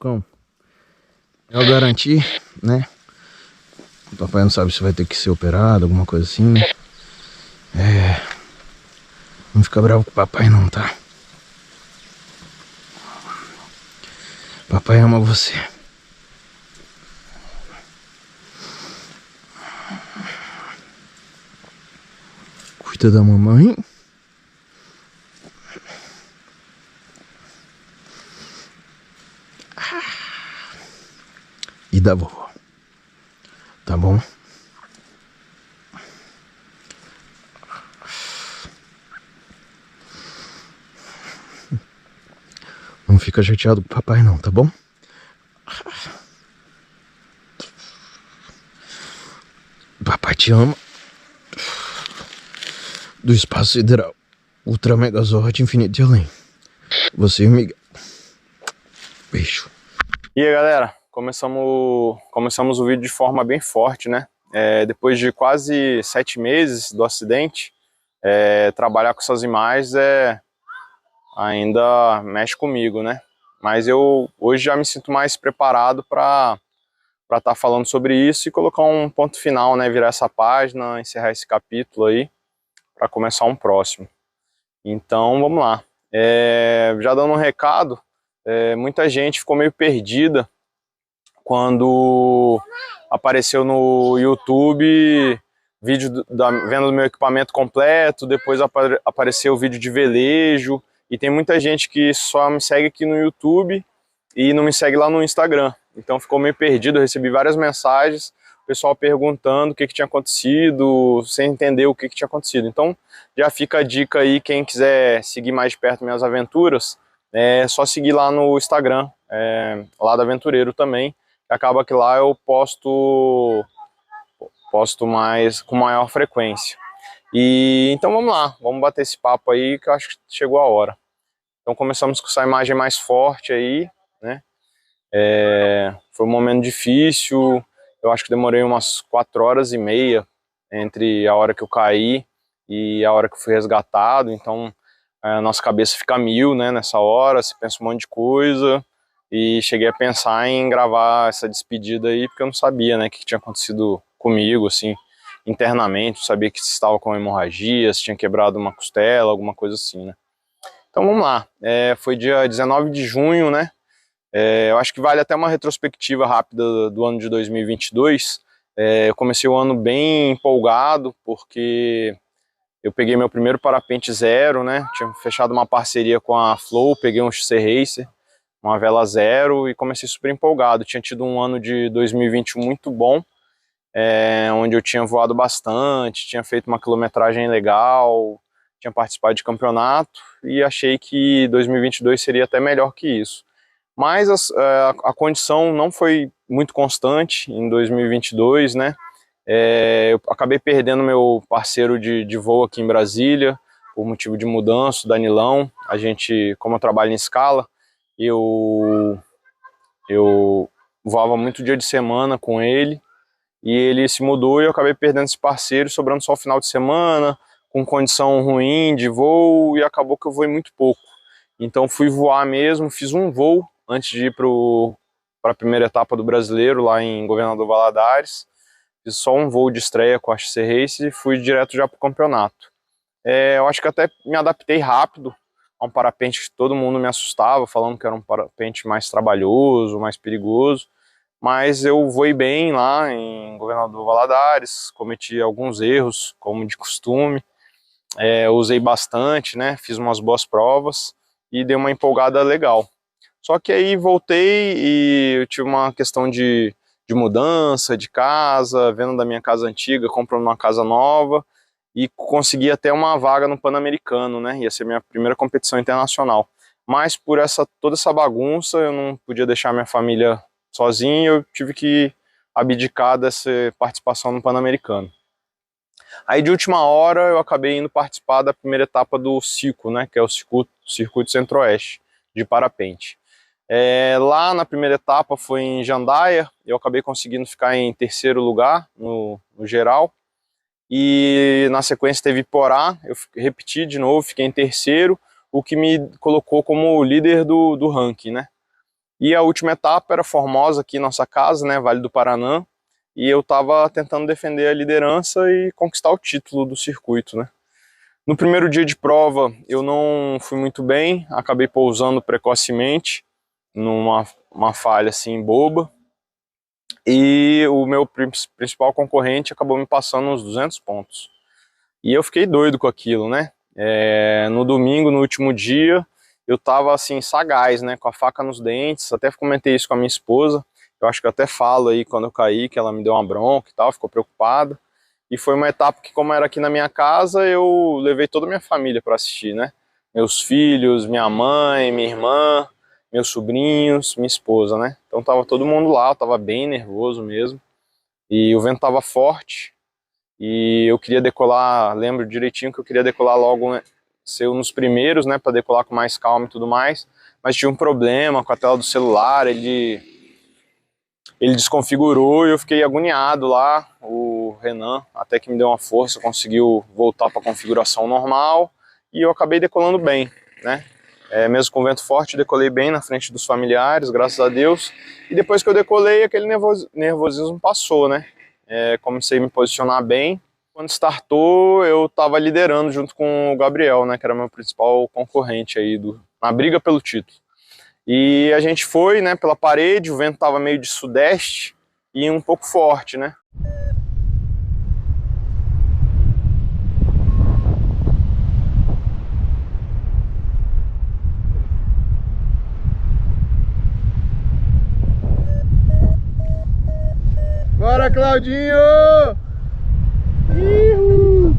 Falcão, eu garanti, né? O papai não sabe se vai ter que ser operado, alguma coisa assim, né? Não fica bravo com o papai não, tá? Papai ama você. Cuida da mamãe. E da vovó. Tá bom? Não fica chateado com o papai não, tá bom? Papai te ama. Do espaço sideral. Ultra Megazord infinito e além. Você e o Miguel. Beijo. E aí, galera, começamos o vídeo de forma bem forte, né? Depois de quase 7 meses do acidente, trabalhar com essas imagens ainda mexe comigo, né? Mas eu hoje já me sinto mais preparado para estar falando sobre isso e colocar um ponto final, né? Virar essa página, encerrar esse capítulo aí, para começar um próximo. Então, vamos lá. Já dando um recado, muita gente ficou meio perdida quando apareceu no YouTube vídeo venda do meu equipamento completo, depois apareceu o vídeo de velejo, e tem muita gente que só me segue aqui no YouTube e não me segue lá no Instagram. Então ficou meio perdido, eu recebi várias mensagens, o pessoal perguntando o que tinha acontecido, sem entender o que tinha acontecido. Então já fica a dica aí, quem quiser seguir mais de perto minhas aventuras, é só seguir lá no Instagram, lá do Aventureiro também. Acaba que lá eu posto mais, com maior frequência. E então vamos lá, vamos bater esse papo aí que eu acho que chegou a hora. Então começamos com essa imagem mais forte aí, né? Foi um momento difícil, eu acho que demorei umas 4h30 entre a hora que eu caí e a hora que eu fui resgatado. Então a nossa cabeça fica a mil, né, nessa hora, você pensa um monte de coisa. E cheguei a pensar em gravar essa despedida aí, porque eu não sabia, né, o que tinha acontecido comigo, assim, internamente. Eu sabia que estava com hemorragia, se tinha quebrado uma costela, alguma coisa assim, né. Então vamos lá, foi dia 19 de junho, né, eu acho que vale até uma retrospectiva rápida do ano de 2022. Eu comecei o ano bem empolgado, porque eu peguei meu primeiro parapente zero, né, tinha fechado uma parceria com a Flow, peguei um XC Racer, uma vela zero, e comecei super empolgado. Tinha tido um ano de 2021 muito bom, onde eu tinha voado bastante, tinha feito uma quilometragem legal, tinha participado de campeonato, e achei que 2022 seria até melhor que isso. Mas a condição não foi muito constante em 2022, né? Eu acabei perdendo meu parceiro de voo aqui em Brasília, por motivo de mudança, o Danilão. A gente, como eu trabalho em escala, eu voava muito dia de semana com ele, e ele se mudou e eu acabei perdendo esse parceiro, sobrando só o final de semana, com condição ruim de voo, e acabou que eu voei muito pouco. Então fui voar mesmo, fiz um voo antes de ir para a primeira etapa do Brasileiro, lá em Governador Valadares. Fiz só um voo de estreia com a XC Race e fui direto já para o campeonato. Eu acho que até me adaptei rápido a um parapente que todo mundo me assustava, falando que era um parapente mais trabalhoso, mais perigoso, mas eu voei bem lá em Governador Valadares, cometi alguns erros, como de costume, usei bastante, né, fiz umas boas provas e dei uma empolgada legal. Só que aí voltei e eu tive uma questão de mudança de casa, vendo da minha casa antiga, comprando uma casa nova, e consegui até uma vaga no Pan-Americano, né? Ia ser minha primeira competição internacional. Mas por toda essa bagunça, eu não podia deixar minha família sozinha, eu tive que abdicar dessa participação no Pan-Americano. Aí de última hora eu acabei indo participar da primeira etapa do CICO, né? Que é o Circuito Centro-Oeste de parapente. Lá na primeira etapa foi em Jandaia, eu acabei conseguindo ficar em terceiro lugar no geral. E na sequência teve Porá, eu repeti de novo, fiquei em terceiro, o que me colocou como líder do ranking, né? E a última etapa era Formosa, aqui nossa casa, né, Vale do Paraná, e eu estava tentando defender a liderança e conquistar o título do circuito, né. No primeiro dia de prova eu não fui muito bem, acabei pousando precocemente, numa falha assim boba, e o meu principal concorrente acabou me passando uns 200 pontos. E eu fiquei doido com aquilo, né. No domingo, no último dia, eu tava assim, sagaz, né, com a faca nos dentes, até comentei isso com a minha esposa, eu acho que eu até falo aí quando eu caí, que ela me deu uma bronca e tal, ficou preocupada. E foi uma etapa que, como era aqui na minha casa, eu levei toda a minha família para assistir, né? Meus filhos, minha mãe, minha irmã, meus sobrinhos, minha esposa, né? Então tava todo mundo lá, eu tava bem nervoso mesmo. E o vento tava forte. E eu queria decolar, lembro direitinho que eu queria decolar logo, né, ser um dos primeiros, né, para decolar com mais calma e tudo mais. Mas tinha um problema com a tela do celular, ele desconfigurou e eu fiquei agoniado lá. O Renan até que me deu uma força, conseguiu voltar para a configuração normal e eu acabei decolando bem, né? Mesmo com vento forte, decolei bem na frente dos familiares, graças a Deus. E depois que eu decolei, aquele nervosismo passou, né? Comecei a me posicionar bem. Quando startou, eu estava liderando junto com o Gabriel, né? Que era meu principal concorrente aí na briga pelo título. E a gente foi, né, pela parede, o vento estava meio de sudeste e um pouco forte, né? Bora, Claudinho! Ihu!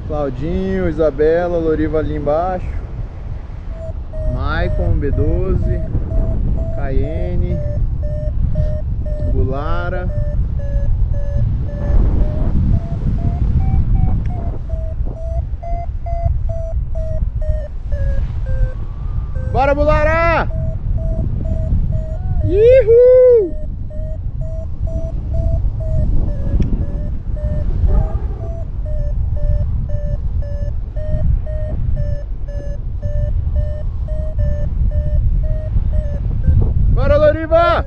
Claudinho, Isabela, Loriva ali embaixo, Maicon, B12, Cayenne, Bulara, bora Bulara! Ihu! Bora, Loriva!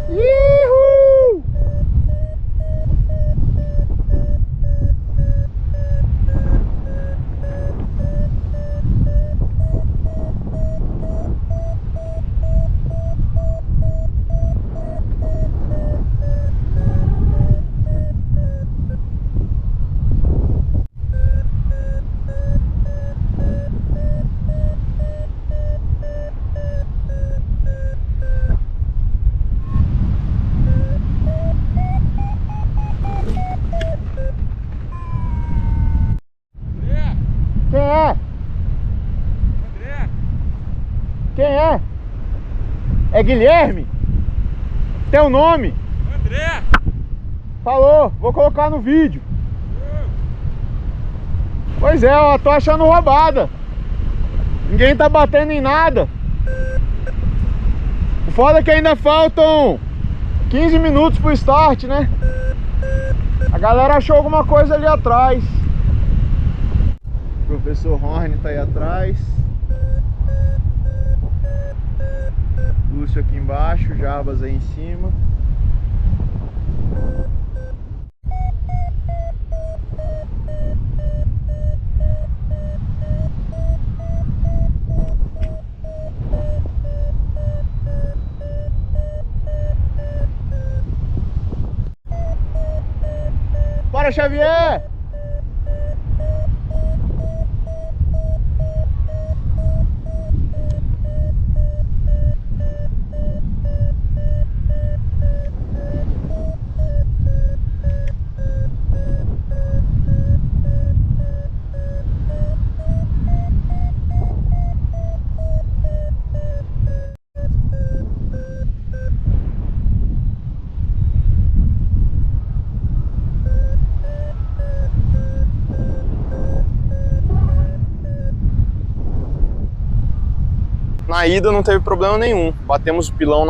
Ihu! Quem é? André! Quem é? É Guilherme? Teu nome? André! Falou, vou colocar no vídeo. Pois é, ó, tô achando roubada. Ninguém tá batendo em nada. O foda é que ainda faltam 15 minutos pro start, né? A galera achou alguma coisa ali atrás. O professor Horn tá aí atrás. Lúcio aqui embaixo, Jarbas aí em cima. Bora, Xavier! Na ida não teve problema nenhum. Batemos o pilão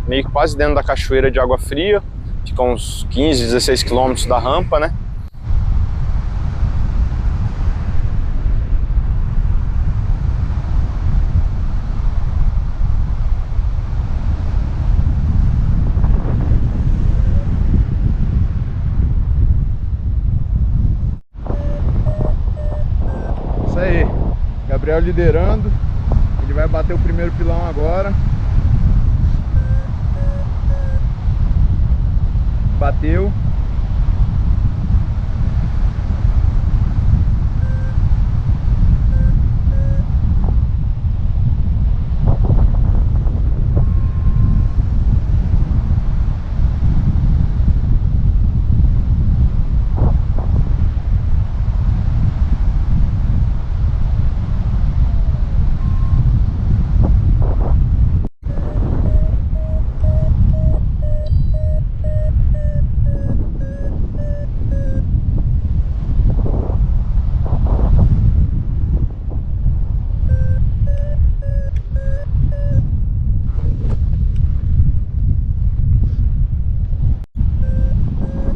meio que quase dentro da cachoeira de Água Fria. Fica uns 15, 16 quilômetros da rampa, né? Isso aí, Gabriel liderando. Ele vai bater o primeiro pilão agora. Bateu.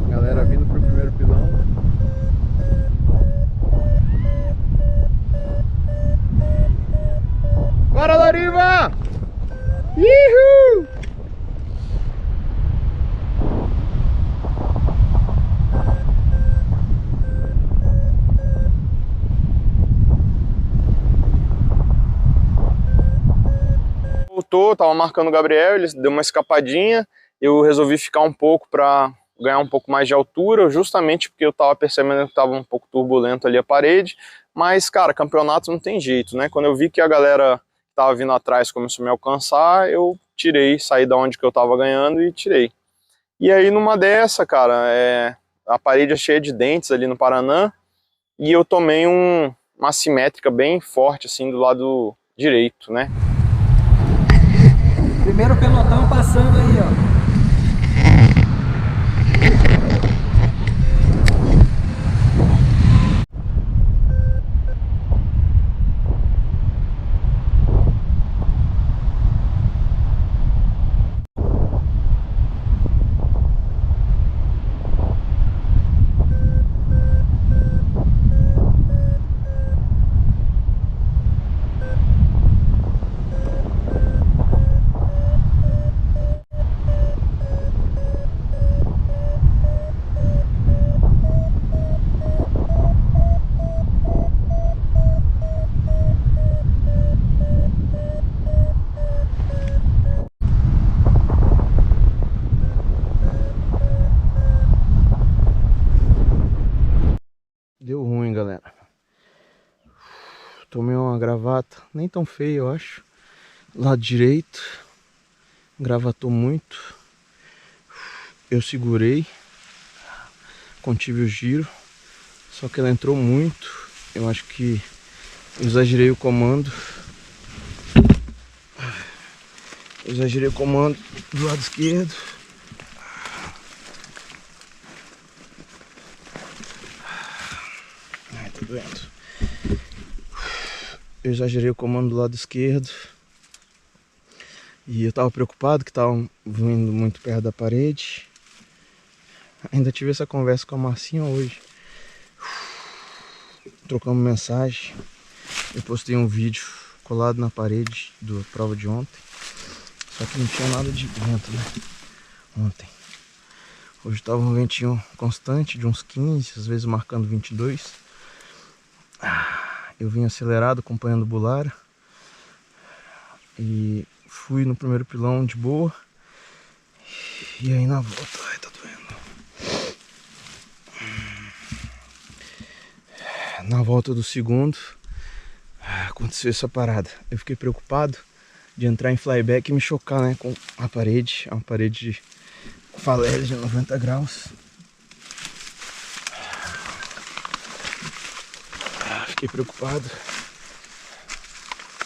Galera vindo pro primeiro pilão. Bora, Loriva! Uhul! Voltou, tava marcando o Gabriel, ele deu uma escapadinha. Eu resolvi ficar um pouco para ganhar um pouco mais de altura, justamente porque eu tava percebendo que tava um pouco turbulento ali a parede. Mas, cara, campeonato não tem jeito, né? Quando eu vi que a galera que tava vindo atrás começou a me alcançar, eu tirei, saí da onde que eu tava ganhando e tirei. E aí numa dessa, cara, a parede é cheia de dentes ali no Paraná, e eu tomei uma assimétrica bem forte, assim, do lado direito, né? Primeiro pelotão passando aí, ó. Deu ruim, galera. Tomei uma gravata, nem tão feia, eu acho. Lado direito. Gravatou muito. Eu segurei. Contive o giro. Só que ela entrou muito. Eu acho que eu exagerei o comando. Eu exagerei o comando do lado esquerdo. Ai, tá doendo. Eu exagerei o comando do lado esquerdo. E eu tava preocupado que tava vindo muito perto da parede. Ainda tive essa conversa com a Marcinha hoje. Trocamos mensagem. Eu postei um vídeo colado na parede da prova de ontem. Só que não tinha nada de vento, né? Ontem. Hoje tava um ventinho constante de uns 15, às vezes marcando 22. Eu vim acelerado acompanhando o Bulara. E fui no primeiro pilão de boa. E aí na volta, ai, tá doendo. Na volta do segundo, aconteceu essa parada. Eu fiquei preocupado de entrar em flyback e me chocar, né, com a parede. É uma parede de falésia de 90 graus. Fiquei preocupado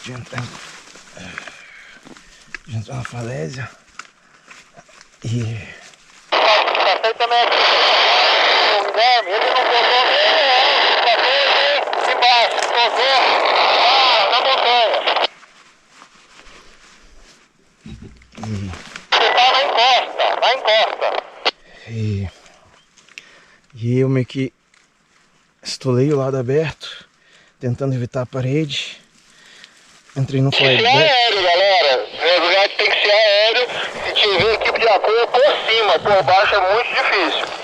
de entrar na falésia. E Passei também aqui o Guilherme, ele não botou nem embaixo, botou na montanha. Você tá na encosta. E eu meio que estolei o lado aberto, tentando evitar a parede. Entrei no Tem que ser flyback. aéreo, galera. O resgate tem que ser aéreo. Se tiver equipe de apoio por cima, por baixo é muito difícil.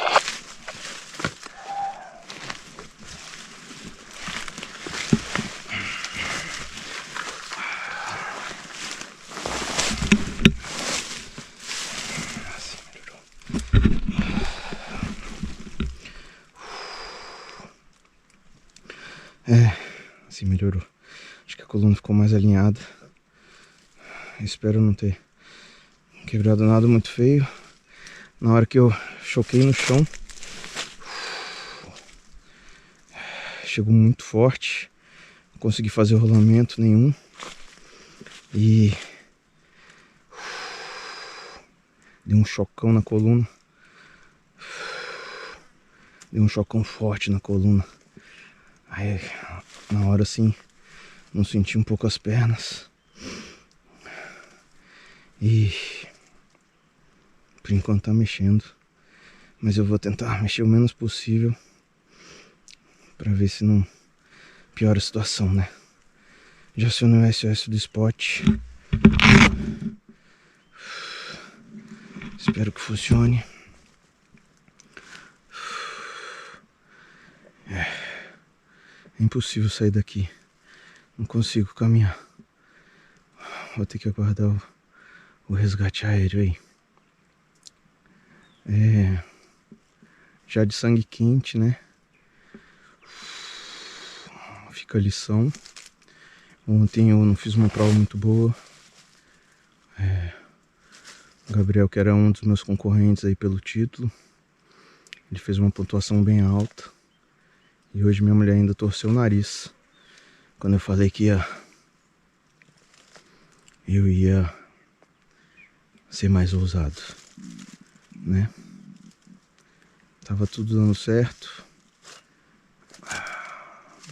Assim melhorou. Acho que a coluna ficou mais alinhada. Espero não ter quebrado nada muito feio. Na hora que eu choquei no chão, chegou muito forte. Não consegui fazer rolamento nenhum. E deu um chocão na coluna. Deu um chocão forte na coluna. Aí, na hora assim, não senti um pouco as pernas. E por enquanto tá mexendo. Mas eu vou tentar mexer o menos possível pra ver se não piora a situação, né? Já acionei o SOS do spot. Espero que funcione. É impossível sair daqui. Não consigo caminhar. Vou ter que aguardar o resgate aéreo aí. Já de sangue quente, né? Fica a lição. Ontem eu não fiz uma prova muito boa. O Gabriel, que era um dos meus concorrentes aí pelo título, ele fez uma pontuação bem alta. E hoje minha mulher ainda torceu o nariz quando eu falei que eu ia ser mais ousado, né? Tava tudo dando certo,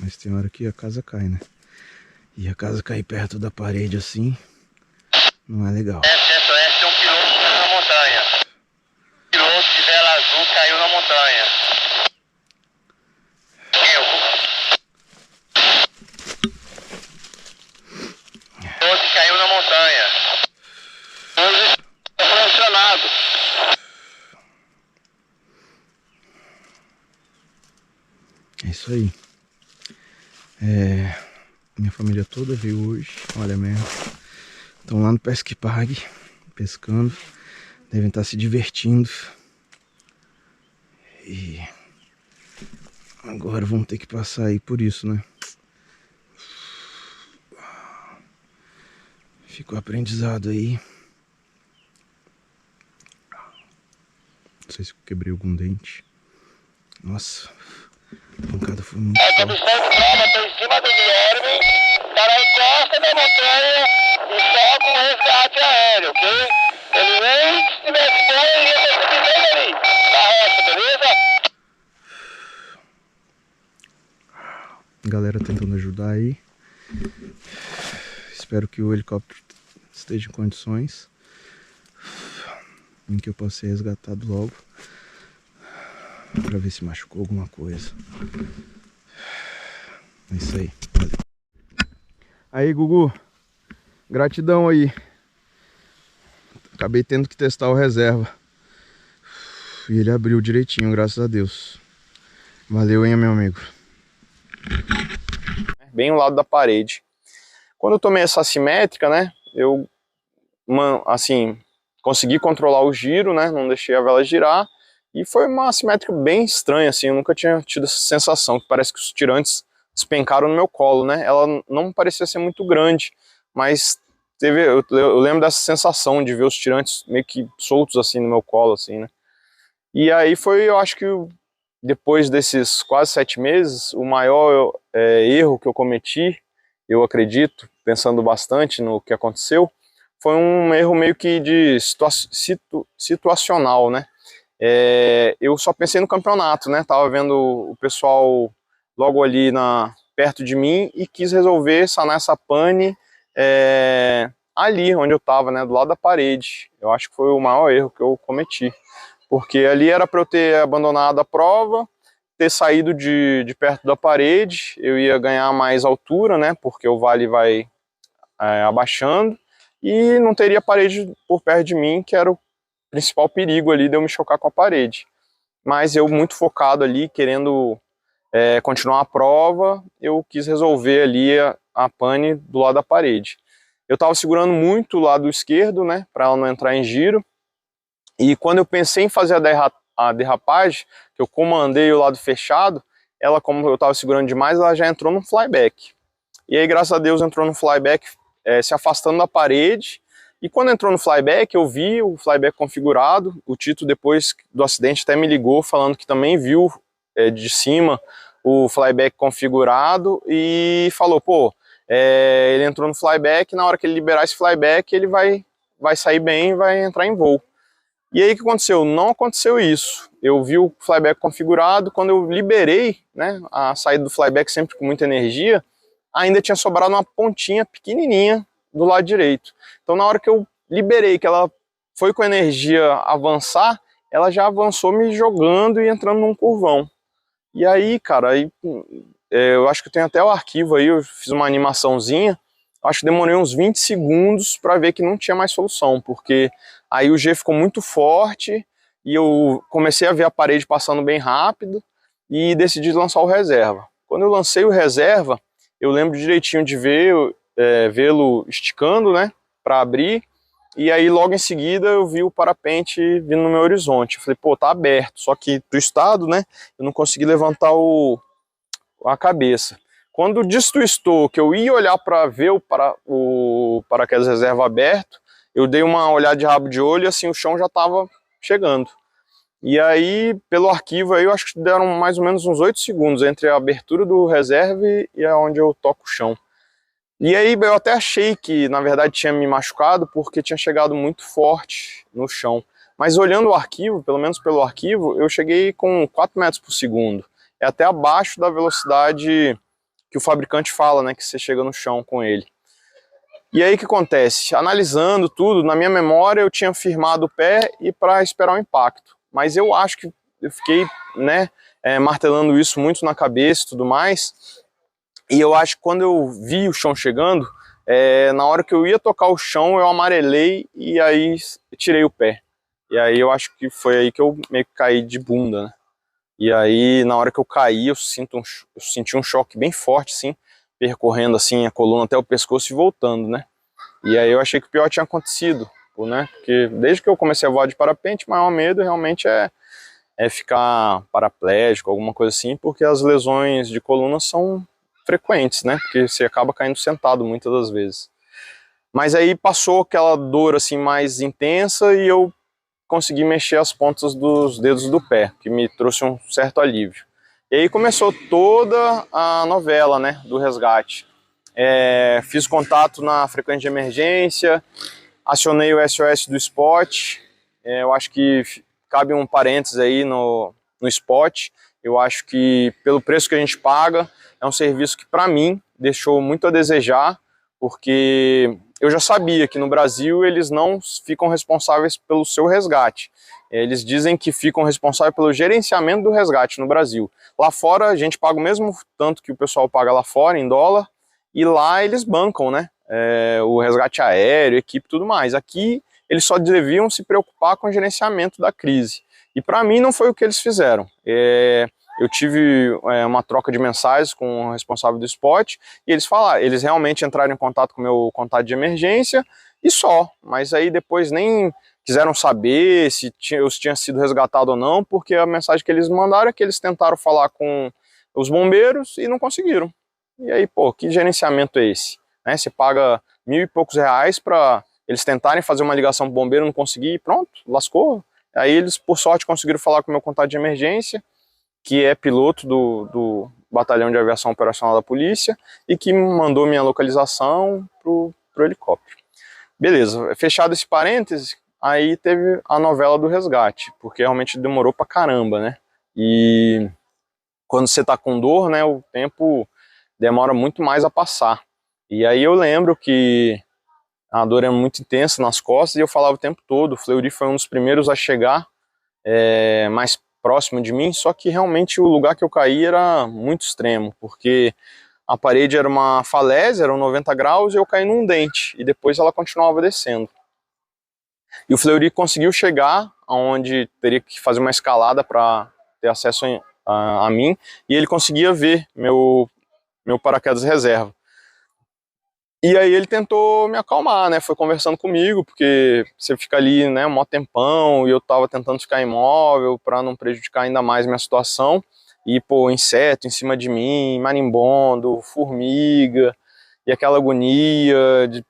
mas tem hora que a casa cai, né? E a casa cair perto da parede assim não é legal. SOS tem um piloto na montanha. O piloto de vela azul caiu na montanha. Piloto caiu na montanha. Hoje foi acionado. É isso aí. Minha família toda veio hoje, olha mesmo. Estão lá no Pesque Pague, pescando. Devem estar se divertindo. E agora vão ter que passar aí por isso, né? Ficou aprendizado aí. Não sei se eu quebrei algum dente. Nossa, a pancada foi muito A forte. comissão de prova está em cima do Guilherme, está na encosta da montanha e só com resgate aéreo, ok? Ele nem se tivesse bom, ele ia conseguir ver ali, na rocha, beleza? Galera tentando ajudar aí. Espero que o helicóptero esteja em condições em que eu possa ser resgatado logo, pra ver se machucou alguma coisa. É isso aí. Valeu. Aí, Gugu, gratidão aí. Acabei tendo que testar o reserva e ele abriu direitinho, graças a Deus. Valeu, hein, meu amigo. Bem ao lado da parede. Quando eu tomei essa assimétrica, né, eu, assim, consegui controlar o giro, né, não deixei a vela girar, e foi uma assimétrica bem estranha, assim, eu nunca tinha tido essa sensação, que parece que os tirantes despencaram no meu colo, né, ela não parecia ser muito grande, mas eu lembro dessa sensação de ver os tirantes meio que soltos, assim, no meu colo, assim, né, e aí foi, eu acho que depois desses quase 7 meses, o maior erro que eu cometi, eu acredito, pensando bastante no que aconteceu, foi um erro meio que de situacional, né? Eu só pensei no campeonato, né? Tava vendo o pessoal logo ali perto de mim e quis resolver sanar essa pane ali onde eu estava, né, do lado da parede. Eu acho que foi o maior erro que eu cometi, porque ali era para eu ter abandonado a prova, ter saído de perto da parede, eu ia ganhar mais altura, né, porque o vale vai abaixando, e não teria parede por perto de mim, que era o principal perigo ali de eu me chocar com a parede. Mas eu, muito focado ali, querendo continuar a prova, eu quis resolver ali a pane do lado da parede. Eu estava segurando muito o lado esquerdo, né, para ela não entrar em giro, e quando eu pensei em fazer a derrapagem, que eu comandei o lado fechado, ela, como eu estava segurando demais, ela já entrou no flyback. E aí, graças a Deus, entrou no flyback, se afastando da parede. E quando entrou no flyback, eu vi o flyback configurado. O Tito, depois do acidente, até me ligou falando que também viu de cima o flyback configurado e falou, pô, ele entrou no flyback, na hora que ele liberar esse flyback, ele vai sair bem e vai entrar em voo. E aí o que aconteceu? Não aconteceu isso. Eu vi o flyback configurado, quando eu liberei, né, a saída do flyback sempre com muita energia, ainda tinha sobrado uma pontinha pequenininha do lado direito. Então na hora que eu liberei, que ela foi com a energia avançar, ela já avançou me jogando e entrando num curvão. E aí, cara, eu acho que eu tenho até o arquivo aí, eu fiz uma animaçãozinha, acho que demorei uns 20 segundos para ver que não tinha mais solução, porque aí o G ficou muito forte e eu comecei a ver a parede passando bem rápido e decidi lançar o reserva. Quando eu lancei o reserva, eu lembro direitinho de vê-lo esticando, né, para abrir, e aí logo em seguida eu vi o parapente vindo no meu horizonte. Eu falei, pô, tá aberto, só que twistado, né, eu não consegui levantar a cabeça. Quando destwistou, que eu ia olhar para ver o paraquedas reserva aberto, eu dei uma olhada de rabo de olho e assim o chão já estava chegando. E aí, pelo arquivo, aí, eu acho que deram mais ou menos uns 8 segundos entre a abertura do reserva e onde eu toco o chão. E aí eu até achei que, na verdade, tinha me machucado porque tinha chegado muito forte no chão. Mas olhando o arquivo, pelo menos pelo arquivo, eu cheguei com 4 metros por segundo. É até abaixo da velocidade que o fabricante fala, né, que você chega no chão com ele. E aí o que acontece? Analisando tudo, na minha memória eu tinha firmado o pé e para esperar o impacto. Mas eu acho que eu fiquei, né, martelando isso muito na cabeça e tudo mais. E eu acho que quando eu vi o chão chegando, na hora que eu ia tocar o chão, eu amarelei e aí tirei o pé. E aí eu acho que foi aí que eu meio que caí de bunda, né? E aí, na hora que eu caí, eu senti um choque bem forte, assim, percorrendo assim a coluna até o pescoço e voltando, né? E aí eu achei que o pior tinha acontecido, né? Porque desde que eu comecei a voar de parapente, o maior medo realmente é ficar paraplégico, alguma coisa assim, porque as lesões de coluna são frequentes, né? Porque você acaba caindo sentado muitas das vezes. Mas aí passou aquela dor assim mais intensa e eu consegui mexer as pontas dos dedos do pé, que me trouxe um certo alívio. E aí começou toda a novela, né, do resgate. Fiz contato na frequência de emergência, acionei o SOS do Spot. Eu acho que cabe um parênteses aí no Spot. Eu acho que pelo preço que a gente paga, é um serviço que para mim deixou muito a desejar, porque eu já sabia que no Brasil eles não ficam responsáveis pelo seu resgate. Eles dizem que ficam responsáveis pelo gerenciamento do resgate no Brasil. Lá fora a gente paga o mesmo tanto que o pessoal paga lá fora, em dólar, e lá eles bancam, né? O resgate aéreo, equipe e tudo mais. Aqui eles só deviam se preocupar com o gerenciamento da crise. E para mim não foi o que eles fizeram. Eu tive uma troca de mensagens com o responsável do Spot e eles realmente entraram em contato com o meu contato de emergência e só. Mas aí depois nem quiseram saber se eu tinha sido resgatado ou não, porque a mensagem que eles mandaram é que eles tentaram falar com os bombeiros e não conseguiram. E aí, pô, que gerenciamento é esse? Né? Você paga R$1.000 e poucos para eles tentarem fazer uma ligação pro bombeiro, não conseguir e pronto, lascou. Aí eles, por sorte, conseguiram falar com o meu contato de emergência, que é piloto do Batalhão de Aviação Operacional da Polícia, e que mandou minha localização pro helicóptero. Beleza, fechado esse parêntese, aí teve a novela do resgate, porque realmente demorou pra caramba, né? E quando você tá com dor, né, o tempo demora muito mais a passar. E aí eu lembro que a dor era muito intensa nas costas e eu falava o tempo todo. O Fleury foi um dos primeiros a chegar mais próximo de mim, só que realmente o lugar que eu caí era muito extremo, porque a parede era uma falésia, eram 90 graus, e eu caí num dente, e depois ela continuava descendo. E o Fleury conseguiu chegar aonde teria que fazer uma escalada para ter acesso a mim, e ele conseguia ver meu paraquedas reserva. E aí ele tentou me acalmar, né? Foi conversando comigo, porque você fica ali, né, um mó tempão, e eu tava tentando ficar imóvel para não prejudicar ainda mais minha situação. E, pô, inseto em cima de mim, marimbondo, formiga, e aquela agonia de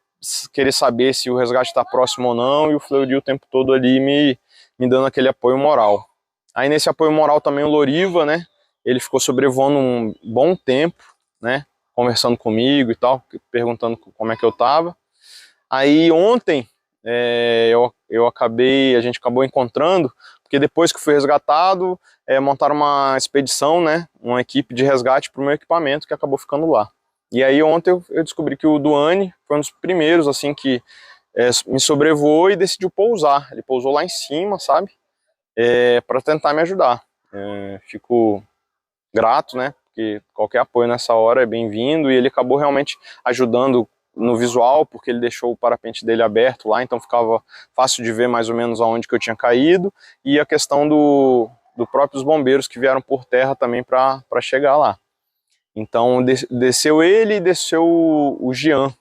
querer saber se o resgate está próximo ou não, e o Fleury o tempo todo ali me dando aquele apoio moral. Aí nesse apoio moral também o Loriva, né? Ele ficou sobrevoando um bom tempo, né? Conversando comigo e tal, perguntando como é que eu tava. Aí ontem a gente acabou encontrando, porque depois que fui resgatado, montaram uma expedição, né, uma equipe de resgate para o meu equipamento que acabou ficando lá. E aí ontem eu descobri que o Duane foi um dos primeiros, assim, que me sobrevoou e decidiu pousar. Ele pousou lá em cima, sabe, para tentar me ajudar. Fico grato, né, porque qualquer apoio nessa hora é bem-vindo, e ele acabou realmente ajudando no visual, porque ele deixou o parapente dele aberto lá, então ficava fácil de ver mais ou menos aonde que eu tinha caído, e a questão do próprios bombeiros que vieram por terra também para chegar lá. Então desceu ele e desceu o Jean,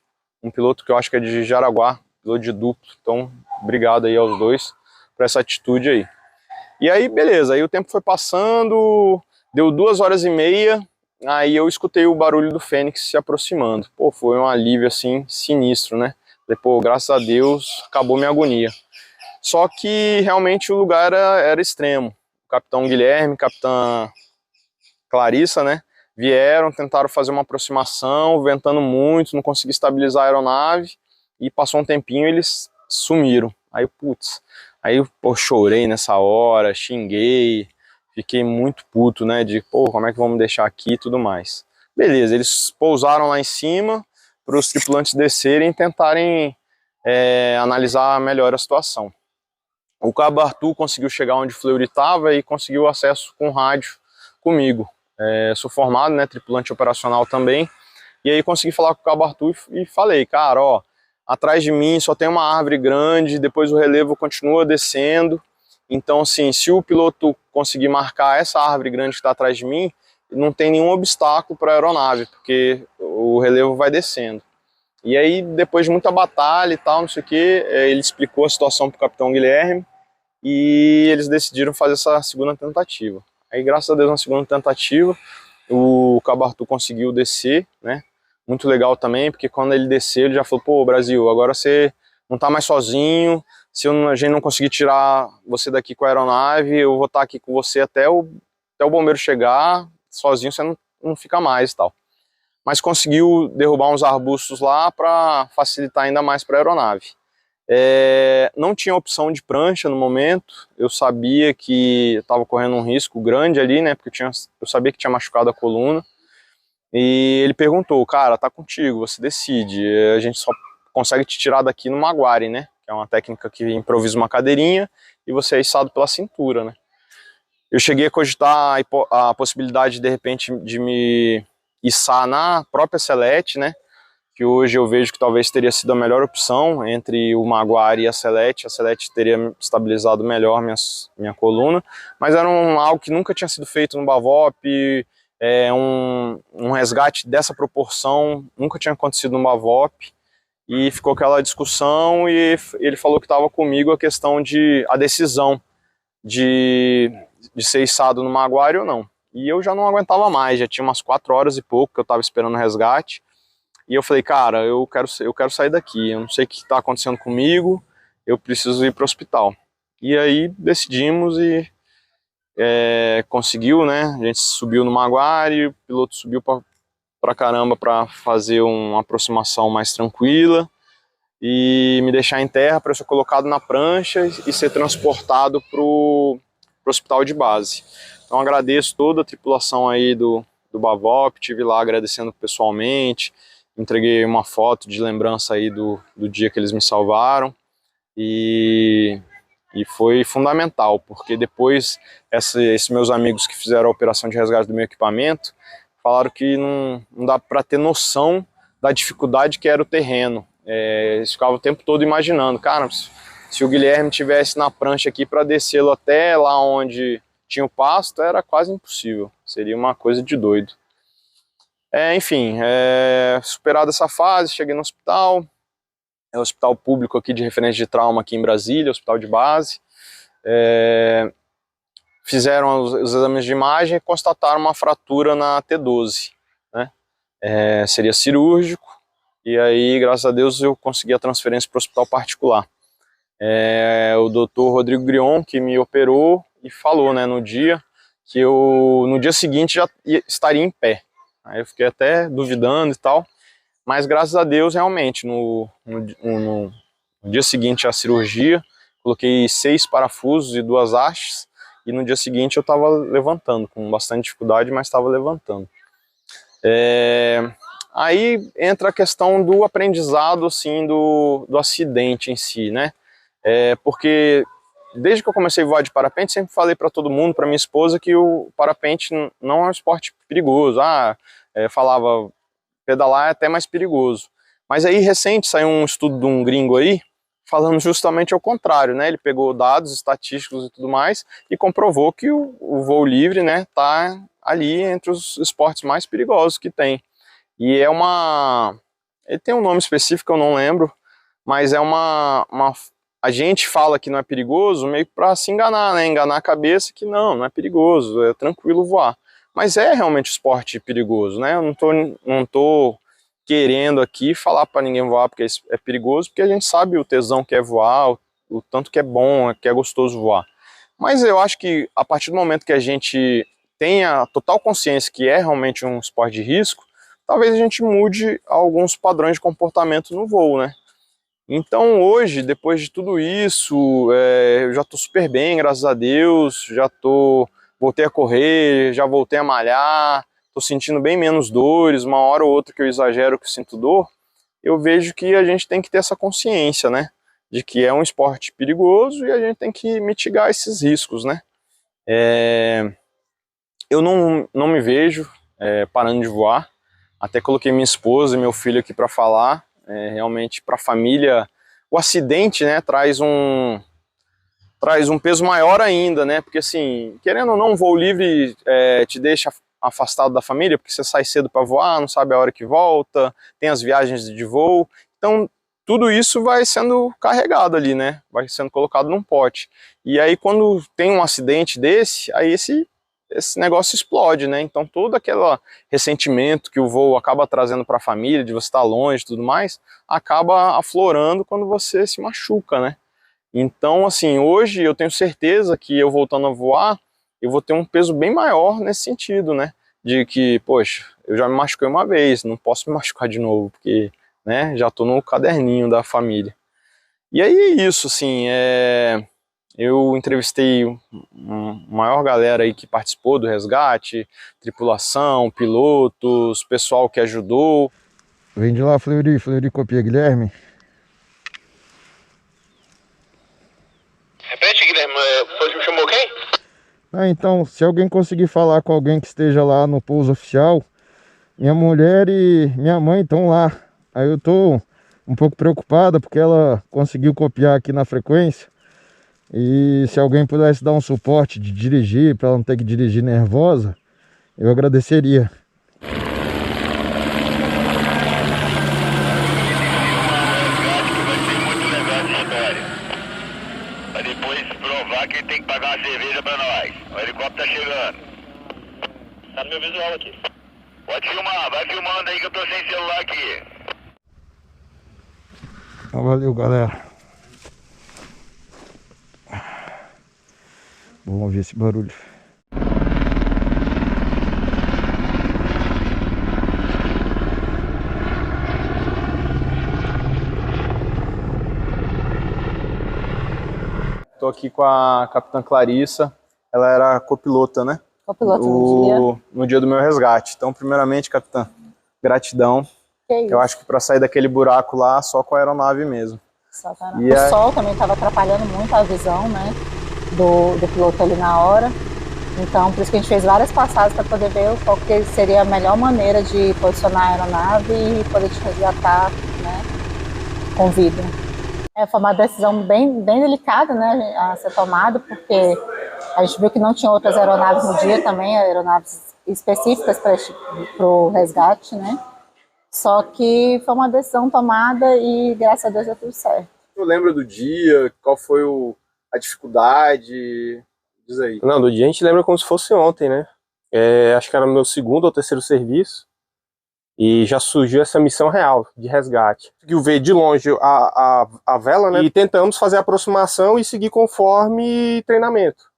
um piloto que eu acho que é de Jaraguá, piloto de duplo. Então obrigado aí aos dois por essa atitude aí. E aí beleza, aí o tempo foi passando, deu 2h30, aí eu escutei o barulho do Fênix se aproximando. Pô, foi um alívio assim, sinistro, né? Falei, pô, graças a Deus, acabou minha agonia. Só que realmente o lugar era extremo. O capitão Guilherme, capitã Clarissa, né? Vieram, tentaram fazer uma aproximação, ventando muito, não consegui estabilizar a aeronave, e passou um tempinho e eles sumiram. Aí, putz, aí pô, chorei nessa hora, xinguei, fiquei muito puto, né, de, pô, como é que vamos deixar aqui e tudo mais. Beleza, eles pousaram lá em cima para os tripulantes descerem e tentarem analisar melhor a situação. O Cabo Arthur conseguiu chegar onde o Fleury estava e conseguiu acesso com rádio comigo. Sou formado, né, tripulante operacional também, e aí consegui falar com o Cabo Arthur e falei, cara, ó, atrás de mim só tem uma árvore grande, depois o relevo continua descendo, então assim, se o piloto conseguir marcar essa árvore grande que está atrás de mim, não tem nenhum obstáculo para a aeronave, porque o relevo vai descendo. E aí, depois de muita batalha e tal, não sei o que, ele explicou a situação para o capitão Guilherme, e eles decidiram fazer essa segunda tentativa. Aí, graças a Deus, na segunda tentativa, o Cabo Arthur conseguiu descer, né? Muito legal também, porque quando ele desceu, ele já falou, pô, Brasil, agora você não tá mais sozinho, se a gente não conseguir tirar você daqui com a aeronave, eu vou estar aqui com você até o bombeiro chegar, sozinho você não fica mais e tal. Mas conseguiu derrubar uns arbustos lá para facilitar ainda mais para a aeronave. Não tinha opção de prancha no momento, eu sabia que estava correndo um risco grande ali, né, porque eu sabia que tinha machucado a coluna, e ele perguntou, cara, tá contigo, você decide, a gente só consegue te tirar daqui no maguari, né, que é uma técnica que improvisa uma cadeirinha e você é içado pela cintura, né. Eu cheguei a cogitar a possibilidade, de repente, de me içar na própria Celete, né, que hoje eu vejo que talvez teria sido a melhor opção entre o Maguari e a Celete teria estabilizado melhor minha coluna, mas era algo que nunca tinha sido feito no Bavop, um resgate dessa proporção nunca tinha acontecido no Bavop, e ficou aquela discussão, e ele falou que estava comigo a decisão de ser içado no Maguari ou não. E eu já não aguentava mais, já tinha umas 4 horas e pouco que eu estava esperando o resgate. E eu falei, cara, eu quero sair daqui, eu não sei o que está acontecendo comigo, eu preciso ir para o hospital. E aí decidimos e conseguiu, né? A gente subiu no Maguari, o piloto subiu pra caramba para fazer uma aproximação mais tranquila e me deixar em terra para eu ser colocado na prancha e ser transportado pro hospital de base. Então agradeço toda a tripulação aí do Bavop, estive lá agradecendo pessoalmente, entreguei uma foto de lembrança aí do dia que eles me salvaram, e foi fundamental, porque depois esses meus amigos que fizeram a operação de resgate do meu equipamento falaram que não dá para ter noção da dificuldade que era o terreno. Eles ficavam o tempo todo imaginando, cara, se o Guilherme tivesse na prancha aqui para descê-lo até lá onde tinha o pasto, era quase impossível, seria uma coisa de doido. Enfim, superada essa fase, cheguei no hospital, é o hospital público aqui de referência de trauma aqui em Brasília, hospital de base. Fizeram os exames de imagem e constataram uma fratura na T12, né? Seria cirúrgico, e aí, graças a Deus, eu consegui a transferência para o hospital particular. O doutor Rodrigo Grion, que me operou, e falou, né, no dia, que eu no dia seguinte já estaria em pé. Aí eu fiquei até duvidando e tal, mas graças a Deus, realmente, no dia seguinte à cirurgia, coloquei 6 parafusos e 2 hastes, e no dia seguinte eu estava levantando, com bastante dificuldade, mas estava levantando. Aí entra a questão do aprendizado, assim, do acidente em si, né? Porque desde que eu comecei a voar de parapente, sempre falei para todo mundo, para minha esposa, que o parapente não é um esporte perigoso. Falava, pedalar é até mais perigoso. Mas aí, recente, saiu um estudo de um gringo aí, falando justamente ao contrário, né? Ele pegou dados estatísticos e tudo mais e comprovou que o voo livre, né, tá ali entre os esportes mais perigosos que tem. E ele tem um nome específico, eu não lembro, mas a gente fala que não é perigoso meio para se enganar, né? Enganar a cabeça que não é perigoso, é tranquilo voar. Mas é realmente esporte perigoso, né? Eu não tô querendo aqui falar para ninguém voar porque é perigoso, porque a gente sabe o tesão que é voar, o tanto que é bom, que é gostoso voar. Mas eu acho que a partir do momento que a gente tenha total consciência que é realmente um esporte de risco, talvez a gente mude alguns padrões de comportamento no voo, né? Então hoje, depois de tudo isso, eu já estou super bem, graças a Deus, voltei a correr, já voltei a malhar, estou sentindo bem menos dores, uma hora ou outra que eu exagero que eu sinto dor, eu vejo que a gente tem que ter essa consciência, né? De que é um esporte perigoso e a gente tem que mitigar esses riscos, né? Eu não me vejo parando de voar, até coloquei minha esposa e meu filho aqui para falar. Realmente para a família o acidente, né, traz um peso maior ainda, né, porque assim, querendo ou não, o voo livre te deixa afastado da família, porque você sai cedo para voar, não sabe a hora que volta, tem as viagens de voo, então tudo isso vai sendo carregado ali, né, vai sendo colocado num pote, e aí quando tem um acidente desse, aí esse negócio explode, né? Então todo aquele ressentimento que o voo acaba trazendo para a família, de você estar longe e tudo mais, acaba aflorando quando você se machuca, né? Então, assim, hoje eu tenho certeza que eu voltando a voar, eu vou ter um peso bem maior nesse sentido, né? De que, poxa, eu já me machuquei uma vez, não posso me machucar de novo, porque, né, já estou no caderninho da família. E aí é isso, assim, eu entrevistei a maior galera aí que participou do resgate, tripulação, pilotos, pessoal que ajudou. Vem de lá, Fleury copia Guilherme. Repete, Guilherme, você me chamou quem? Então, se alguém conseguir falar com alguém que esteja lá no pouso oficial, minha mulher e minha mãe estão lá. Aí eu tô um pouco preocupada porque ela conseguiu copiar aqui na frequência. E se alguém pudesse dar um suporte de dirigir, para ela não ter que dirigir nervosa, eu agradeceria. Vai ser muito legal essa história. Pra depois provar que ele tem que pagar uma cerveja pra nós. O helicóptero tá chegando. Tá no meu visual aqui. Pode filmar, vai filmando aí que eu tô sem celular aqui. Valeu, galera. Vamos ouvir esse barulho. Estou aqui com a capitã Clarissa, ela era copilota, né? Copilota no dia. No dia do meu resgate. Então, primeiramente, capitã, gratidão. Que isso. Eu acho que para sair daquele buraco lá, só com a aeronave mesmo. O sol também estava atrapalhando muito a visão, né, do piloto ali na hora. Então, por isso que a gente fez várias passadas para poder ver qual que seria a melhor maneira de posicionar a aeronave e poder te resgatar, né, com vida. Foi uma decisão bem delicada, né, a ser tomada, porque a gente viu que não tinha outras aeronaves no dia também, aeronaves específicas para o resgate, né. Só que foi uma decisão tomada e, graças a Deus, deu tudo certo. Tu lembra do dia? Qual foi a dificuldade? Diz aí. Não, do dia a gente lembra como se fosse ontem, né? Acho que era meu segundo ou terceiro serviço. E já surgiu essa missão real de resgate. Conseguiu ver de longe a vela, né? E tentamos fazer a aproximação e seguir conforme treinamento.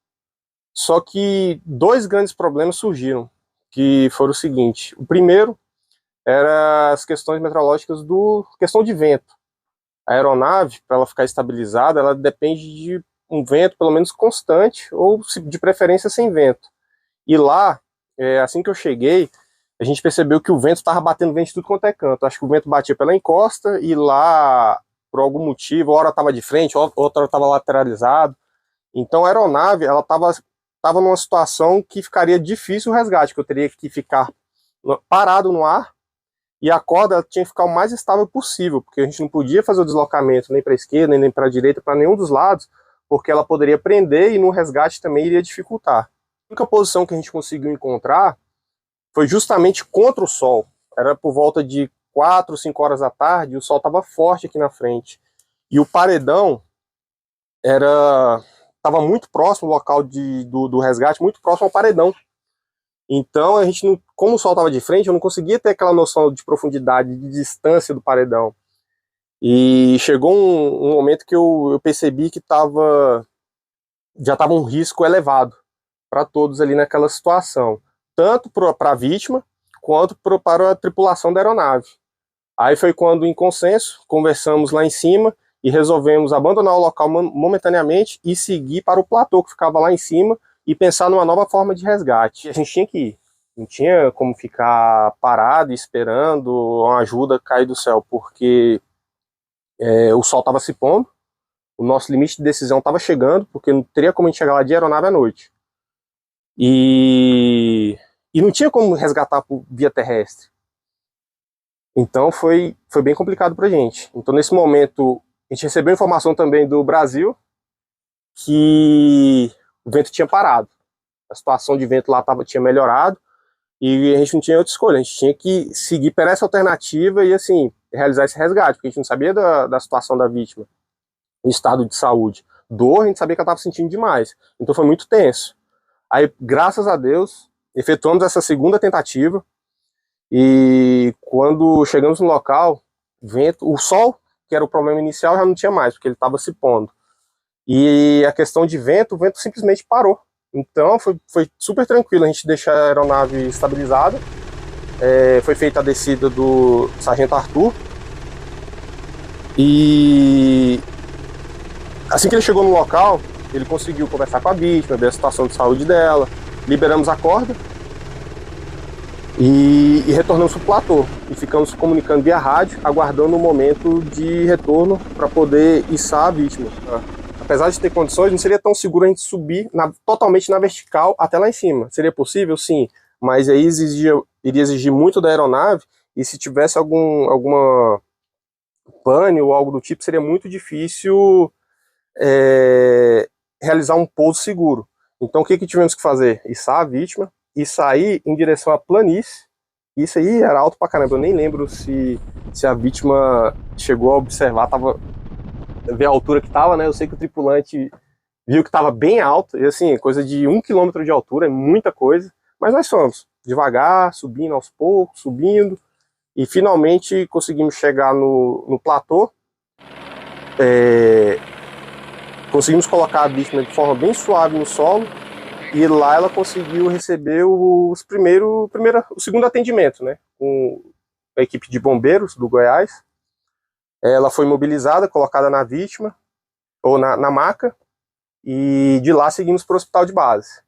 Só que 2 grandes problemas surgiram, que foram o seguinte. O primeiro era as questões meteorológicas questão de vento. A aeronave, para ela ficar estabilizada, ela depende de um vento pelo menos constante, ou de preferência sem vento. E lá, assim que eu cheguei, a gente percebeu que o vento estava batendo vento de tudo quanto é canto. Acho que o vento batia pela encosta e lá, por algum motivo, hora estava de frente, outra estava lateralizado. Então a aeronave ela estava numa situação que ficaria difícil o resgate, que eu teria que ficar parado no ar, e a corda tinha que ficar o mais estável possível, porque a gente não podia fazer o deslocamento nem para a esquerda, nem para a direita, para nenhum dos lados, porque ela poderia prender e no resgate também iria dificultar. A única posição que a gente conseguiu encontrar foi justamente contra o sol. Era por volta de 4, 5 horas da tarde, o sol estava forte aqui na frente. E o paredão estava muito próximo, o local do resgate, muito próximo ao paredão. Então, a gente não, como o sol estava de frente, eu não conseguia ter aquela noção de profundidade, de distância do paredão. E chegou um momento que eu percebi que já estava um risco elevado para todos ali naquela situação. Tanto para a vítima, quanto para a tripulação da aeronave. Aí foi quando, em consenso, conversamos lá em cima e resolvemos abandonar o local momentaneamente e seguir para o platô que ficava lá em cima e pensar numa nova forma de resgate. A gente tinha que ir. Não tinha como ficar parado esperando uma ajuda cair do céu, porque o sol estava se pondo, o nosso limite de decisão estava chegando, porque não teria como a gente chegar lá de aeronave à noite. E não tinha como resgatar por via terrestre. Então foi bem complicado pra gente. Então nesse momento a gente recebeu informação também do Brasil que o vento tinha parado. A situação de vento lá tinha melhorado e a gente não tinha outra escolha. A gente tinha que seguir por essa alternativa e assim realizar esse resgate, porque a gente não sabia da situação da vítima, o estado de saúde. Dor, a gente sabia que ela estava sentindo demais. Então foi muito tenso. Aí, graças a Deus, efetuamos essa segunda tentativa e quando chegamos no local, o sol, que era o problema inicial, já não tinha mais, porque ele estava se pondo. E a questão de vento, o vento simplesmente parou. Então foi super tranquilo, a gente deixou a aeronave estabilizada, foi feita a descida do Sargento Arthur, e assim que ele chegou no local, ele conseguiu conversar com a vítima, ver a situação de saúde dela, liberamos a corda e retornamos para o platô. E ficamos comunicando via rádio, aguardando o momento de retorno para poder içar a vítima. Apesar de ter condições, não seria tão seguro a gente subir totalmente na vertical até lá em cima. Seria possível? Sim, mas aí iria exigir muito da aeronave, e se tivesse alguma pane ou algo do tipo, seria muito difícil realizar um pouso seguro. Então o que tivemos que fazer? Içar a vítima e sair em direção à planície. Isso aí era alto pra caramba, eu nem lembro se a vítima chegou a observar, ver a altura que estava, né? Eu sei que o tripulante viu que estava bem alto, e assim, coisa de 1 km de altura, é muita coisa, mas nós fomos devagar, subindo aos poucos, subindo, e finalmente conseguimos chegar no platô. Conseguimos colocar a vítima de forma bem suave no solo, e lá ela conseguiu receber o segundo atendimento, né, com a equipe de bombeiros do Goiás. Ela foi mobilizada, colocada na vítima, ou na maca, e de lá seguimos para o hospital de base.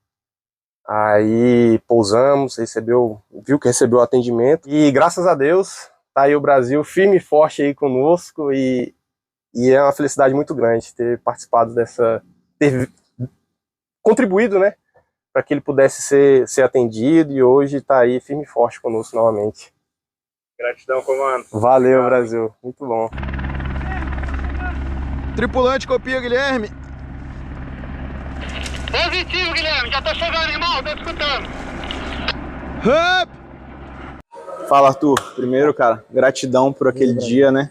Aí pousamos, viu que recebeu o atendimento, e graças a Deus tá aí o Brasil firme e forte aí conosco e é uma felicidade muito grande ter participado ter contribuído, né, para que ele pudesse ser atendido e hoje tá aí firme e forte conosco novamente. Gratidão, comando. Valeu, Brasil. Muito bom. Tripulante, copia, Guilherme. Positivo, Guilherme. Já tô chegando, irmão. Tô escutando. Fala, Arthur. Primeiro, cara, gratidão por aquele dia, né?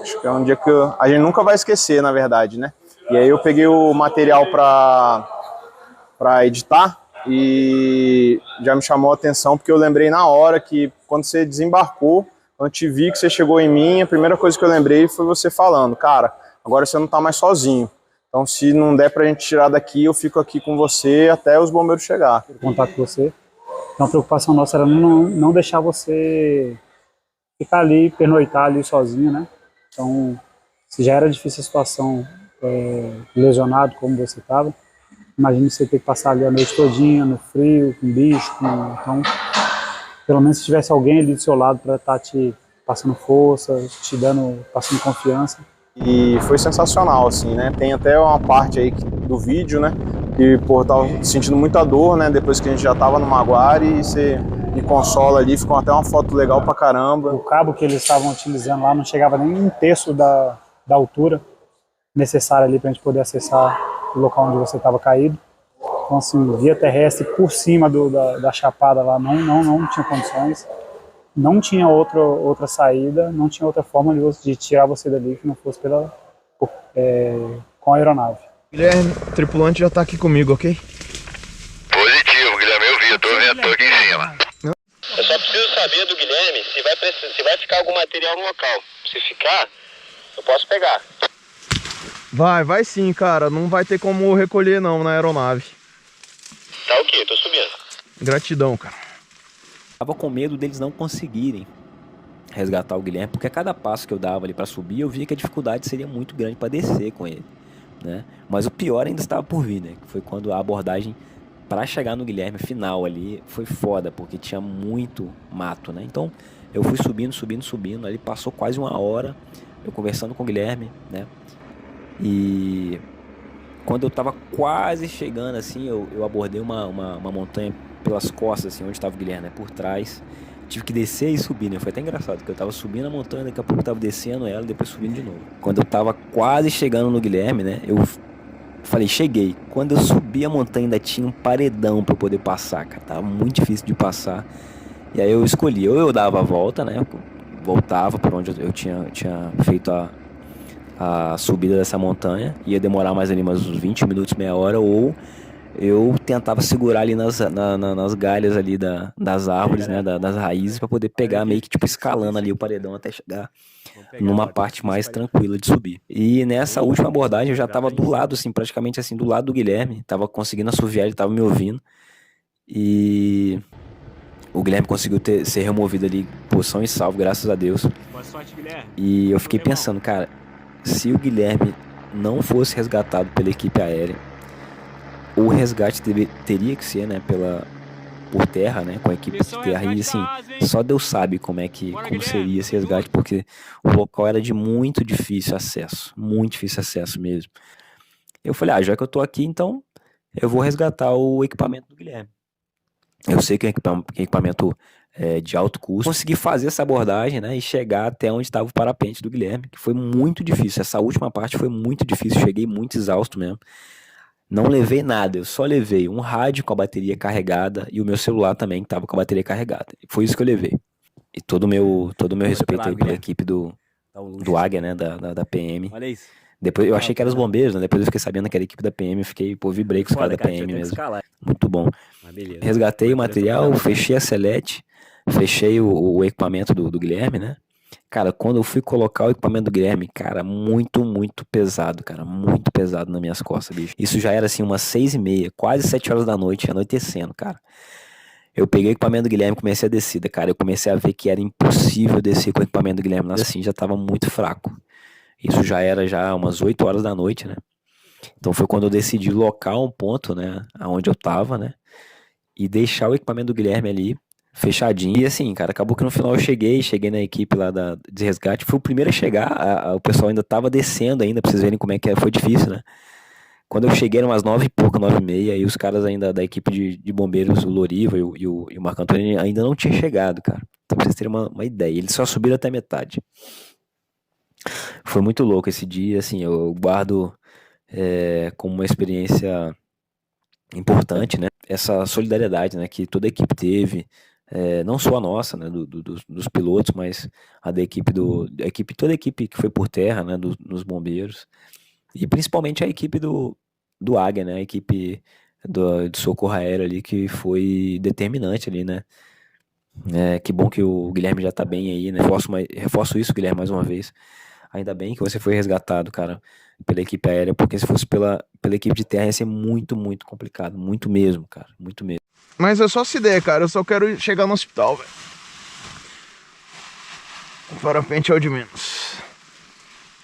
Acho que é um dia que a gente nunca vai esquecer, na verdade, né? E aí eu peguei o material pra editar e já me chamou a atenção porque eu lembrei na hora que quando você desembarcou, quando eu te vi que você chegou em mim, a primeira coisa que eu lembrei foi você falando, cara, agora você não tá mais sozinho. Então se não der pra gente tirar daqui, eu fico aqui com você até os bombeiros chegar. Contato com você. Então a preocupação nossa era não deixar você ficar ali, pernoitar ali sozinho, né? Então, se já era difícil a situação, lesionado como você estava, imagine você ter que passar ali a noite todinha, no frio, com bicho, então, pelo menos se tivesse alguém ali do seu lado para estar te passando força, passando confiança. E foi sensacional, assim, né? Tem até uma parte aí do vídeo, né? Que, pô, tava sentindo muita dor, né? Depois que a gente já tava no Maguari e você me consola ali, ficou até uma foto legal pra caramba. O cabo que eles estavam utilizando lá não chegava nem um terço da altura necessária ali pra gente poder acessar o local onde você estava caído. Então, assim, via terrestre por cima da chapada lá não tinha condições. Não tinha outra saída, não tinha outra forma de tirar você dali que não fosse com a aeronave. Guilherme, o tripulante já tá aqui comigo, ok? Positivo, Guilherme. Eu vi. Tô aqui em cima. Eu só preciso saber do Guilherme se vai ficar algum material no local. Se ficar, eu posso pegar. Vai sim, cara. Não vai ter como recolher não na aeronave. Tá ok, tô subindo. Gratidão, cara. Tava com medo deles não conseguirem resgatar o Guilherme, porque a cada passo que eu dava ali para subir, eu via que a dificuldade seria muito grande para descer com ele, né? Mas o pior ainda estava por vir, né? Foi quando a abordagem para chegar no Guilherme final ali foi foda, porque tinha muito mato, né? Então eu fui subindo, ali passou quase uma hora eu conversando com o Guilherme, né? E quando eu tava quase chegando assim, eu abordei uma montanha pelas costas, assim, onde estava o Guilherme, né? Por trás. Tive que descer e subir, né? Foi até engraçado, porque eu tava subindo a montanha, daqui a pouco eu tava descendo ela e depois subindo de novo. Quando eu tava quase chegando no Guilherme, né? Eu falei, cheguei. Quando eu subi a montanha ainda tinha um paredão pra eu poder passar, cara. Tava muito difícil de passar. E aí eu escolhi, ou eu dava a volta, né? Voltava por onde eu tinha feito a subida dessa montanha. Ia demorar mais ali uns 20 minutos, meia hora, ou eu tentava segurar ali nas galhas ali das árvores, né, das raízes, para poder pegar meio que tipo escalando ali o paredão até chegar numa parte mais tranquila de subir. E nessa última abordagem eu já tava do lado, assim, praticamente assim, do lado do Guilherme, tava conseguindo assoviar, ele tava me ouvindo, e o Guilherme conseguiu ser removido ali, por são e salvo, graças a Deus. Boa sorte, Guilherme. E eu fiquei pensando, cara, se o Guilherme não fosse resgatado pela equipe aérea, o resgate teria que ser, né, por terra, né, com a equipe de terra, e assim, só Deus sabe como seria esse resgate, porque o local era de muito difícil acesso mesmo. Eu falei, já que eu tô aqui, então eu vou resgatar o equipamento do Guilherme. Eu sei que é um equipamento de alto custo. Consegui fazer essa abordagem, né, e chegar até onde estava o parapente do Guilherme, que foi muito difícil. Essa última parte foi muito difícil, cheguei muito exausto mesmo. Não levei nada, eu só levei um rádio com a bateria carregada e o meu celular também que estava com a bateria carregada. Foi isso que eu levei. E todo o meu respeito aí pela equipe do Águia, né, da PM. Olha isso. Depois eu achei que eram os bombeiros, né? Depois eu fiquei sabendo que era a equipe da PM, vibrei com os caras da PM mesmo. Muito bom. Resgatei o material, fechei a selete, fechei o equipamento do Guilherme, né? Cara, quando eu fui colocar o equipamento do Guilherme, cara, muito, muito pesado, cara, muito pesado nas minhas costas, bicho. Isso já era assim umas 6h30, quase 7 horas da noite, anoitecendo, cara. Eu peguei o equipamento do Guilherme e comecei a descida, cara. Eu comecei a ver que era impossível descer com o equipamento do Guilherme, mas assim, já tava muito fraco. Isso já era umas 8 horas da noite, né? Então foi quando eu decidi locar um ponto, né, aonde eu tava, né, e deixar o equipamento do Guilherme ali fechadinho. E assim, cara, acabou que no final eu cheguei na equipe lá de resgate, fui o primeiro a chegar, o pessoal ainda tava descendo ainda, pra vocês verem como é que foi difícil, né? Quando eu cheguei, eram umas 9 e pouca, 9h30, aí os caras ainda da equipe de bombeiros, o Loriva e o Marco Antônio, ainda não tinham chegado, cara. Então pra vocês terem uma ideia, eles só subiram até metade. Foi muito louco esse dia, assim, eu guardo como uma experiência importante, né? Essa solidariedade, né, que toda a equipe teve, não só a nossa, né, dos pilotos, mas a da equipe toda a equipe que foi por terra, né, dos bombeiros, e principalmente a equipe do Águia, né, a equipe de socorro aéreo ali, que foi determinante ali, né. Que bom que o Guilherme já tá bem aí, né, reforço isso, Guilherme, mais uma vez. Ainda bem que você foi resgatado, cara, pela equipe aérea, porque se fosse pela equipe de terra ia ser muito, muito complicado. Muito mesmo, cara. Muito mesmo. Mas é só essa ideia, cara. Eu só quero chegar no hospital, velho. O parapente é o de menos.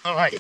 Ai.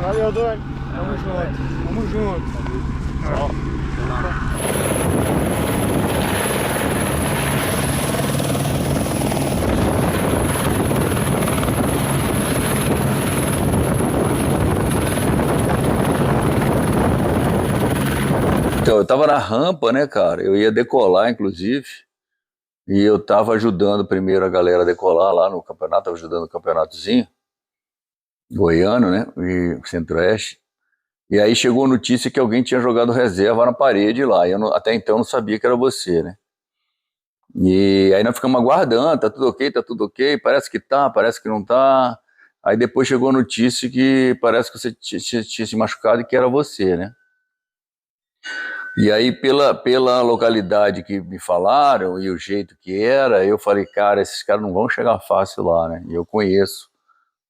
Valeu, Dani. Tamo junto. Tamo junto. Então, eu tava na rampa, né, cara? Eu ia decolar, inclusive. E eu tava ajudando primeiro a galera a decolar lá no campeonato, tava ajudando o campeonatozinho goiano, né? E Centro-Oeste. E aí chegou a notícia que alguém tinha jogado reserva na parede lá. E eu até então não sabia que era você, né? E aí nós ficamos aguardando, tá tudo ok, parece que tá, parece que não tá. Aí depois chegou a notícia que parece que você tinha se machucado e que era você, né? E aí pela localidade que me falaram e o jeito que era, eu falei, cara, esses caras não vão chegar fácil lá, né? E eu conheço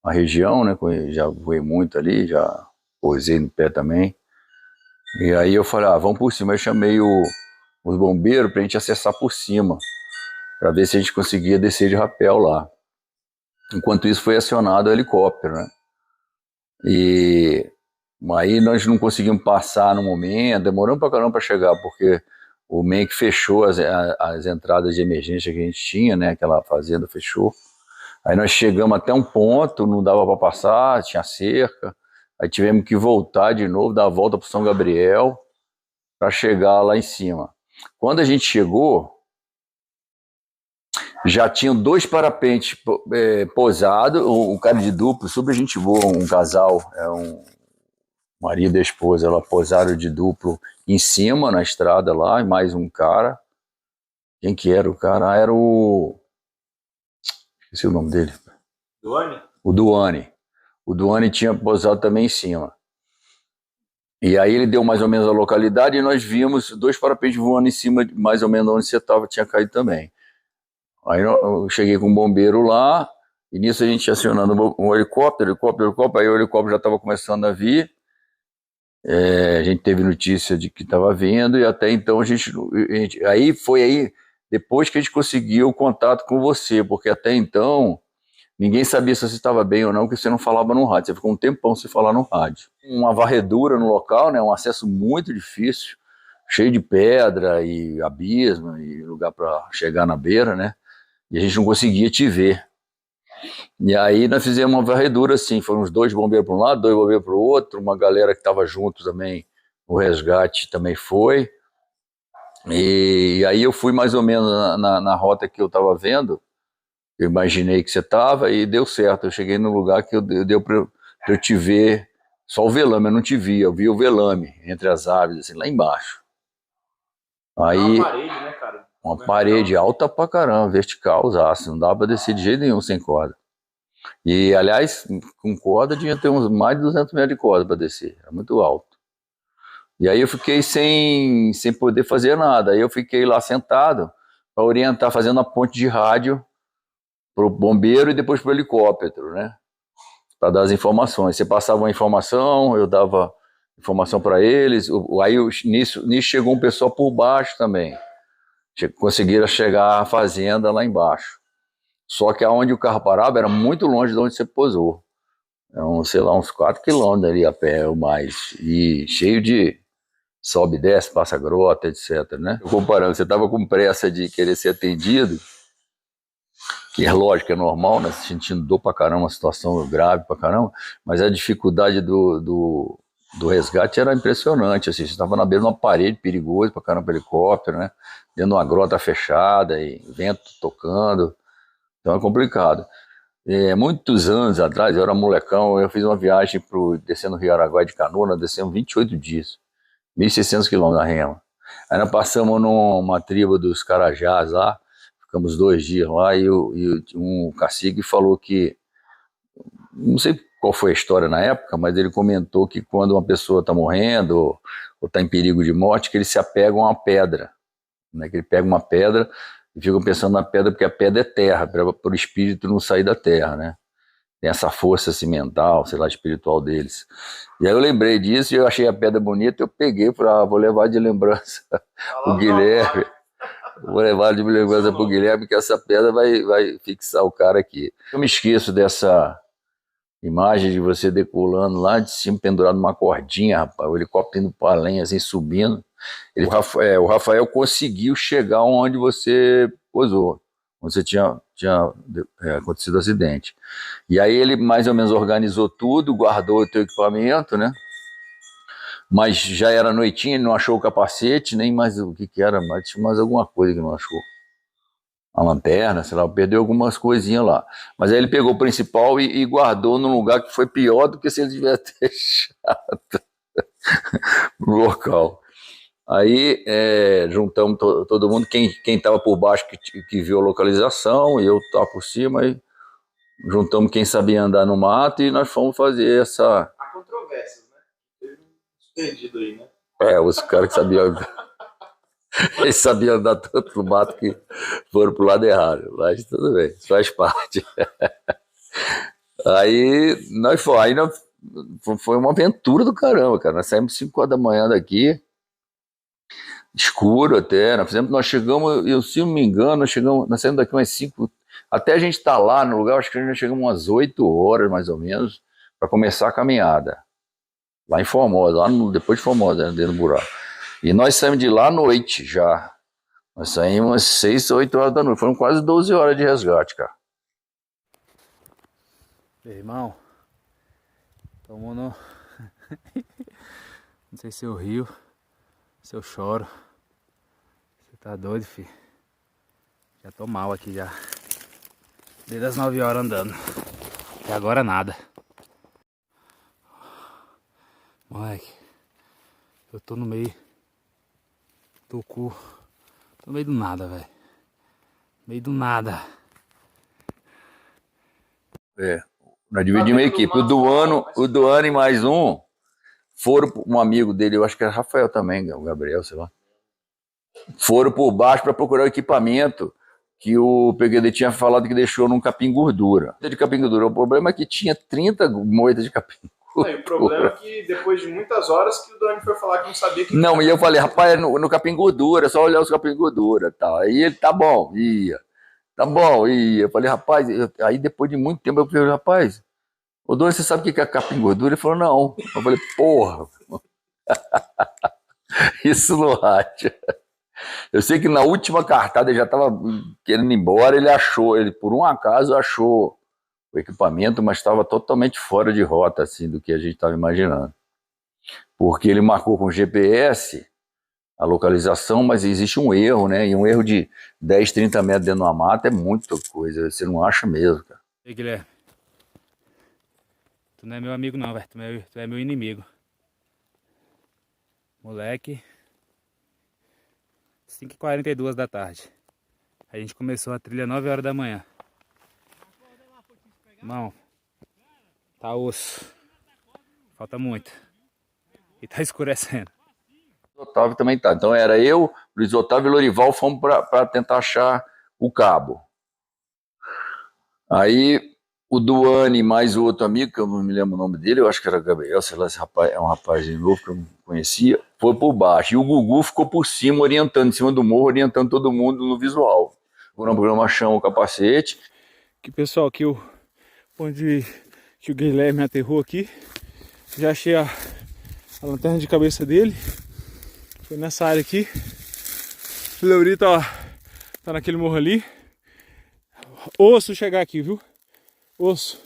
a região, né? Já voei muito ali, já posei no pé também. E aí eu falei, vamos por cima. Eu chamei os bombeiros pra gente acessar por cima, para ver se a gente conseguia descer de rapel lá. Enquanto isso foi acionado o helicóptero, né? E Aí nós não conseguimos passar no momento, demoramos pra caramba para chegar, porque o MEC fechou as entradas de emergência que a gente tinha, né? Aquela fazenda fechou. Aí nós chegamos até um ponto, não dava para passar, tinha cerca. Aí tivemos que voltar de novo, dar a volta para São Gabriel, para chegar lá em cima. Quando a gente chegou, já tinham 2 parapentes pousados, um cara de duplo, super gente boa, um casal, um marido e a esposa, ela pousaram de duplo em cima, na estrada lá, e mais um cara. Quem que era o cara? Era o... esqueci o nome dele. Duane? O Duane. O Duane tinha pousado também em cima. E aí ele deu mais ou menos a localidade e nós vimos 2 parapentes voando em cima, mais ou menos onde você estava, tinha caído também. Aí eu cheguei com um bombeiro lá, e nisso a gente acionando um helicóptero, aí o helicóptero já estava começando a vir. A gente teve notícia de que estava vindo, e até então aí depois que a gente conseguiu o contato com você, porque até então ninguém sabia se você estava bem ou não, porque você não falava no rádio, você ficou um tempão sem falar no rádio. Uma varredura no local, né, um acesso muito difícil, cheio de pedra e abismo, e lugar para chegar na beira, né, e a gente não conseguia te ver. E aí nós fizemos uma varredura assim, foram uns 2 bombeiros para um lado, 2 bombeiros para o outro, uma galera que estava junto também, o resgate também foi. E aí eu fui mais ou menos na rota que eu estava vendo, eu imaginei que você estava e deu certo. Eu cheguei no lugar que deu para eu te ver, só o velame, eu não te vi, eu vi o velame entre as árvores, assim, lá embaixo. Aí, uma parede, né, cara? Uma parede alta pra caramba, vertical, usaço, não dava pra descer de jeito nenhum sem corda. E, aliás, com corda devia ter uns mais de 200 metros de corda para descer, era muito alto. E aí eu fiquei sem poder fazer nada, aí eu fiquei lá sentado para orientar, fazendo a ponte de rádio pro bombeiro e depois pro helicóptero, né? Para dar as informações. Você passava uma informação, eu dava informação para eles, aí nisso chegou um pessoal por baixo também. Conseguiram chegar à fazenda lá embaixo. Só que aonde o carro parava era muito longe de onde você pousou. Sei lá, uns 4 quilômetros ali a pé ou mais. E cheio de sobe e desce, passa grota, etc, né? Comparando, você estava com pressa de querer ser atendido, que é lógico, é normal, né? Sentindo dor pra caramba, uma situação grave pra caramba, mas a dificuldade do resgate era impressionante, assim, você estava na beira de uma parede perigosa pra caramba, helicóptero, né? Dentro de uma grota fechada e vento tocando, então é complicado. Muitos anos atrás, eu era molecão, eu fiz uma viagem descendo o Rio Araguaia de canoa, nós descemos 28 dias, 1.600 quilômetros na rema. Aí nós passamos numa tribo dos Carajás lá, ficamos 2 dias lá, e um cacique falou que, não sei qual foi a história na época, mas ele comentou que quando uma pessoa está morrendo ou está em perigo de morte, que ele se apega a uma pedra, né? Que ele pega uma pedra e fica pensando na pedra, porque a pedra é terra, para o espírito não sair da terra, né? Tem essa força assim, mental, sei lá, espiritual deles. E aí eu lembrei disso e eu achei a pedra bonita, eu peguei e falei, vou levar de lembrança o Guilherme. Vou levar de lembrança pro Guilherme, que essa pedra vai fixar o cara aqui. Eu me esqueço dessa imagem de você decolando lá de cima, pendurado numa cordinha, rapaz, o helicóptero indo para além, assim, subindo. O Rafael conseguiu chegar onde você pousou, onde você tinha acontecido o acidente. E aí ele mais ou menos organizou tudo, guardou o teu equipamento, né? Mas já era noitinha, ele não achou o capacete, nem mais o que era, mas tinha mais alguma coisa que não achou. A lanterna, sei lá, perdeu algumas coisinhas lá. Mas aí ele pegou o principal e guardou num lugar que foi pior do que se ele tivesse deixado no local. Aí juntamos todo mundo, quem estava por baixo que viu a localização, e eu estava por cima, e juntamos quem sabia andar no mato e nós fomos fazer essa... Há controvérsias, né? Teve uns perdidos aí, né? Os caras que sabiam andar. Eles sabiam andar tanto no mato que foram pro lado errado, mas tudo bem, faz parte. Aí foi uma aventura do caramba, cara. Nós saímos 5 horas da manhã daqui, escuro até. Nós chegamos, se não me engano, nós saímos daqui umas 5, até a gente estar lá no lugar, acho que nós chegamos umas 8 horas mais ou menos, para começar a caminhada. Lá em Formosa, depois de Formosa, né, dentro do buraco. E nós saímos de lá à noite já. Nós saímos às 6, 8 horas da noite. Foram quase 12 horas de resgate, cara. Irmão, tomou no... Não sei se eu rio, se eu choro. Você tá doido, filho? Já tô mal aqui já. Desde as 9 horas andando. E agora nada. Moleque, eu tô no meio do cu. Tô no meio do nada, velho. Meio do nada. Nós dividimos a equipe. O Duano e mais um foram, um amigo dele, eu acho que era Rafael também, o Gabriel, sei lá. Foram por baixo para procurar o equipamento que o PQD tinha falado que deixou num capim gordura. De capim gordura. O problema é que tinha 30 moedas de capim gordura. E o problema é que depois de muitas horas que o Dani foi falar que não sabia que... Não, e eu falei, rapaz, no capim gordura, só olhar os capim gordura e tal. Aí ele, tá bom, ia. Tá bom, ia. Eu falei, rapaz, aí depois de muito tempo eu falei, rapaz, ô Doni, você sabe o que é capim gordura? Ele falou, não. Eu falei, porra. Isso no rádio. Eu sei que na última cartada ele já estava querendo ir embora, ele por um acaso achou o equipamento, mas estava totalmente fora de rota, assim, do que a gente estava imaginando. Porque ele marcou com GPS a localização, mas existe um erro, né? E um erro de 10, 30 metros dentro de uma mata é muita coisa, você não acha mesmo, cara. Ei, Guilherme. Tu não é meu amigo não, velho. Tu é meu inimigo. Moleque. 5h42 da tarde. A gente começou a trilha 9 horas da manhã. Irmão, tá osso. Falta muito. E tá escurecendo. O Otávio também tá. Então era eu, Luiz Otávio e Lorival fomos para tentar achar o cabo. Aí o Duane mais o outro amigo, que eu não me lembro o nome dele, eu acho que era Gabriel, sei lá, esse rapaz é um rapaz novo que eu não conhecia, foi por baixo. E o Gugu ficou por cima, orientando, em cima do morro, orientando todo mundo no visual. O programa chama o capacete. Que pessoal, aqui onde que o Guilherme aterrou aqui, já achei a lanterna de cabeça dele. Foi nessa área aqui. O Leurito tá naquele morro ali. Osso chegar aqui, viu? Osso.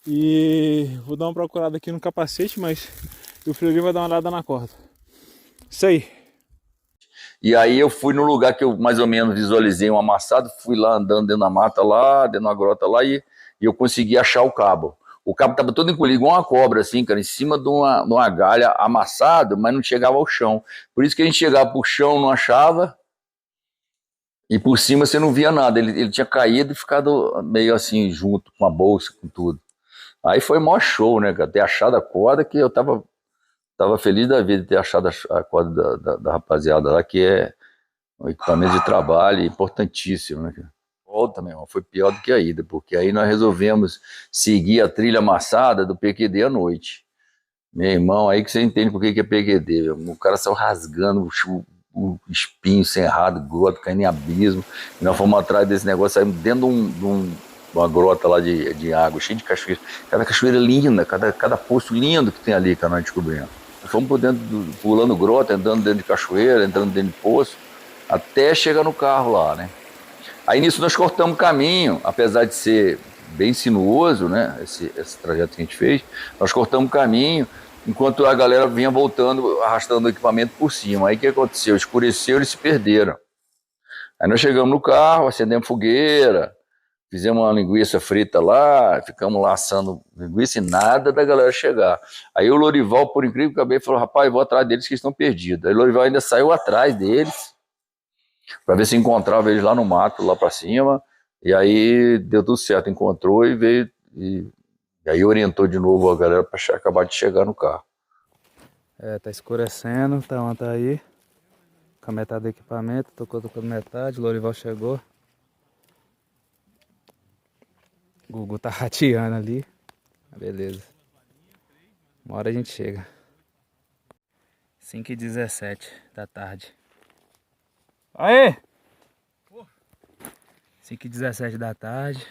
E vou dar uma procurada aqui no capacete, mas o Fleury vai dar uma olhada na corda. Isso aí. E aí eu fui no lugar que eu mais ou menos visualizei um amassado, fui lá andando dentro da mata lá, dentro da grota lá, e eu consegui achar o cabo. O cabo estava todo encolhido, igual uma cobra, assim, cara, em cima de uma galha amassado, mas não chegava ao chão. Por isso que a gente chegava pro chão, não achava, e por cima você não via nada. Ele tinha caído e ficado meio assim, junto com a bolsa, com tudo. Aí foi maior show, né, cara, ter achado a corda, que eu tava feliz da vida de ter achado a corda da rapaziada lá, que é um equipamento de trabalho importantíssimo, né, cara. Volta, meu irmão, foi pior do que a ida, porque aí nós resolvemos seguir a trilha amassada do PQD à noite. Meu irmão, aí que você entende por que é PQD, meu. O cara saiu rasgando o espinho cerrado, grota, caindo em abismo, e nós fomos atrás desse negócio, saímos dentro de uma grota lá de água, cheia de cachoeira, cada cachoeira linda, cada poço lindo que tem ali que nós descobrimos. Fomos por dentro, pulando grota, andando dentro de cachoeira, entrando dentro de poço, até chegar no carro lá, né? Aí nisso nós cortamos o caminho, apesar de ser bem sinuoso, né, esse trajeto que a gente fez, nós cortamos o caminho, enquanto a galera vinha voltando, arrastando o equipamento por cima. Aí o que aconteceu? Escureceu, eles se perderam. Aí nós chegamos no carro, acendemos fogueira, fizemos uma linguiça frita lá, ficamos lá assando linguiça e nada da galera chegar. Aí o Lorival, por incrível que acabei, falou, rapaz, vou atrás deles que eles estão perdidos. Aí o Lorival ainda saiu atrás deles, para ver se encontrava eles lá no mato, lá para cima, e aí deu tudo certo, encontrou e veio, e aí orientou de novo a galera para acabar de chegar no carro. Tá escurecendo, tá aí, com a metade do equipamento, tocou metade, o Lorival chegou. O Gugu tá rateando ali, beleza. Uma hora a gente chega. 5h17 da tarde. Aê! 5h17 da tarde.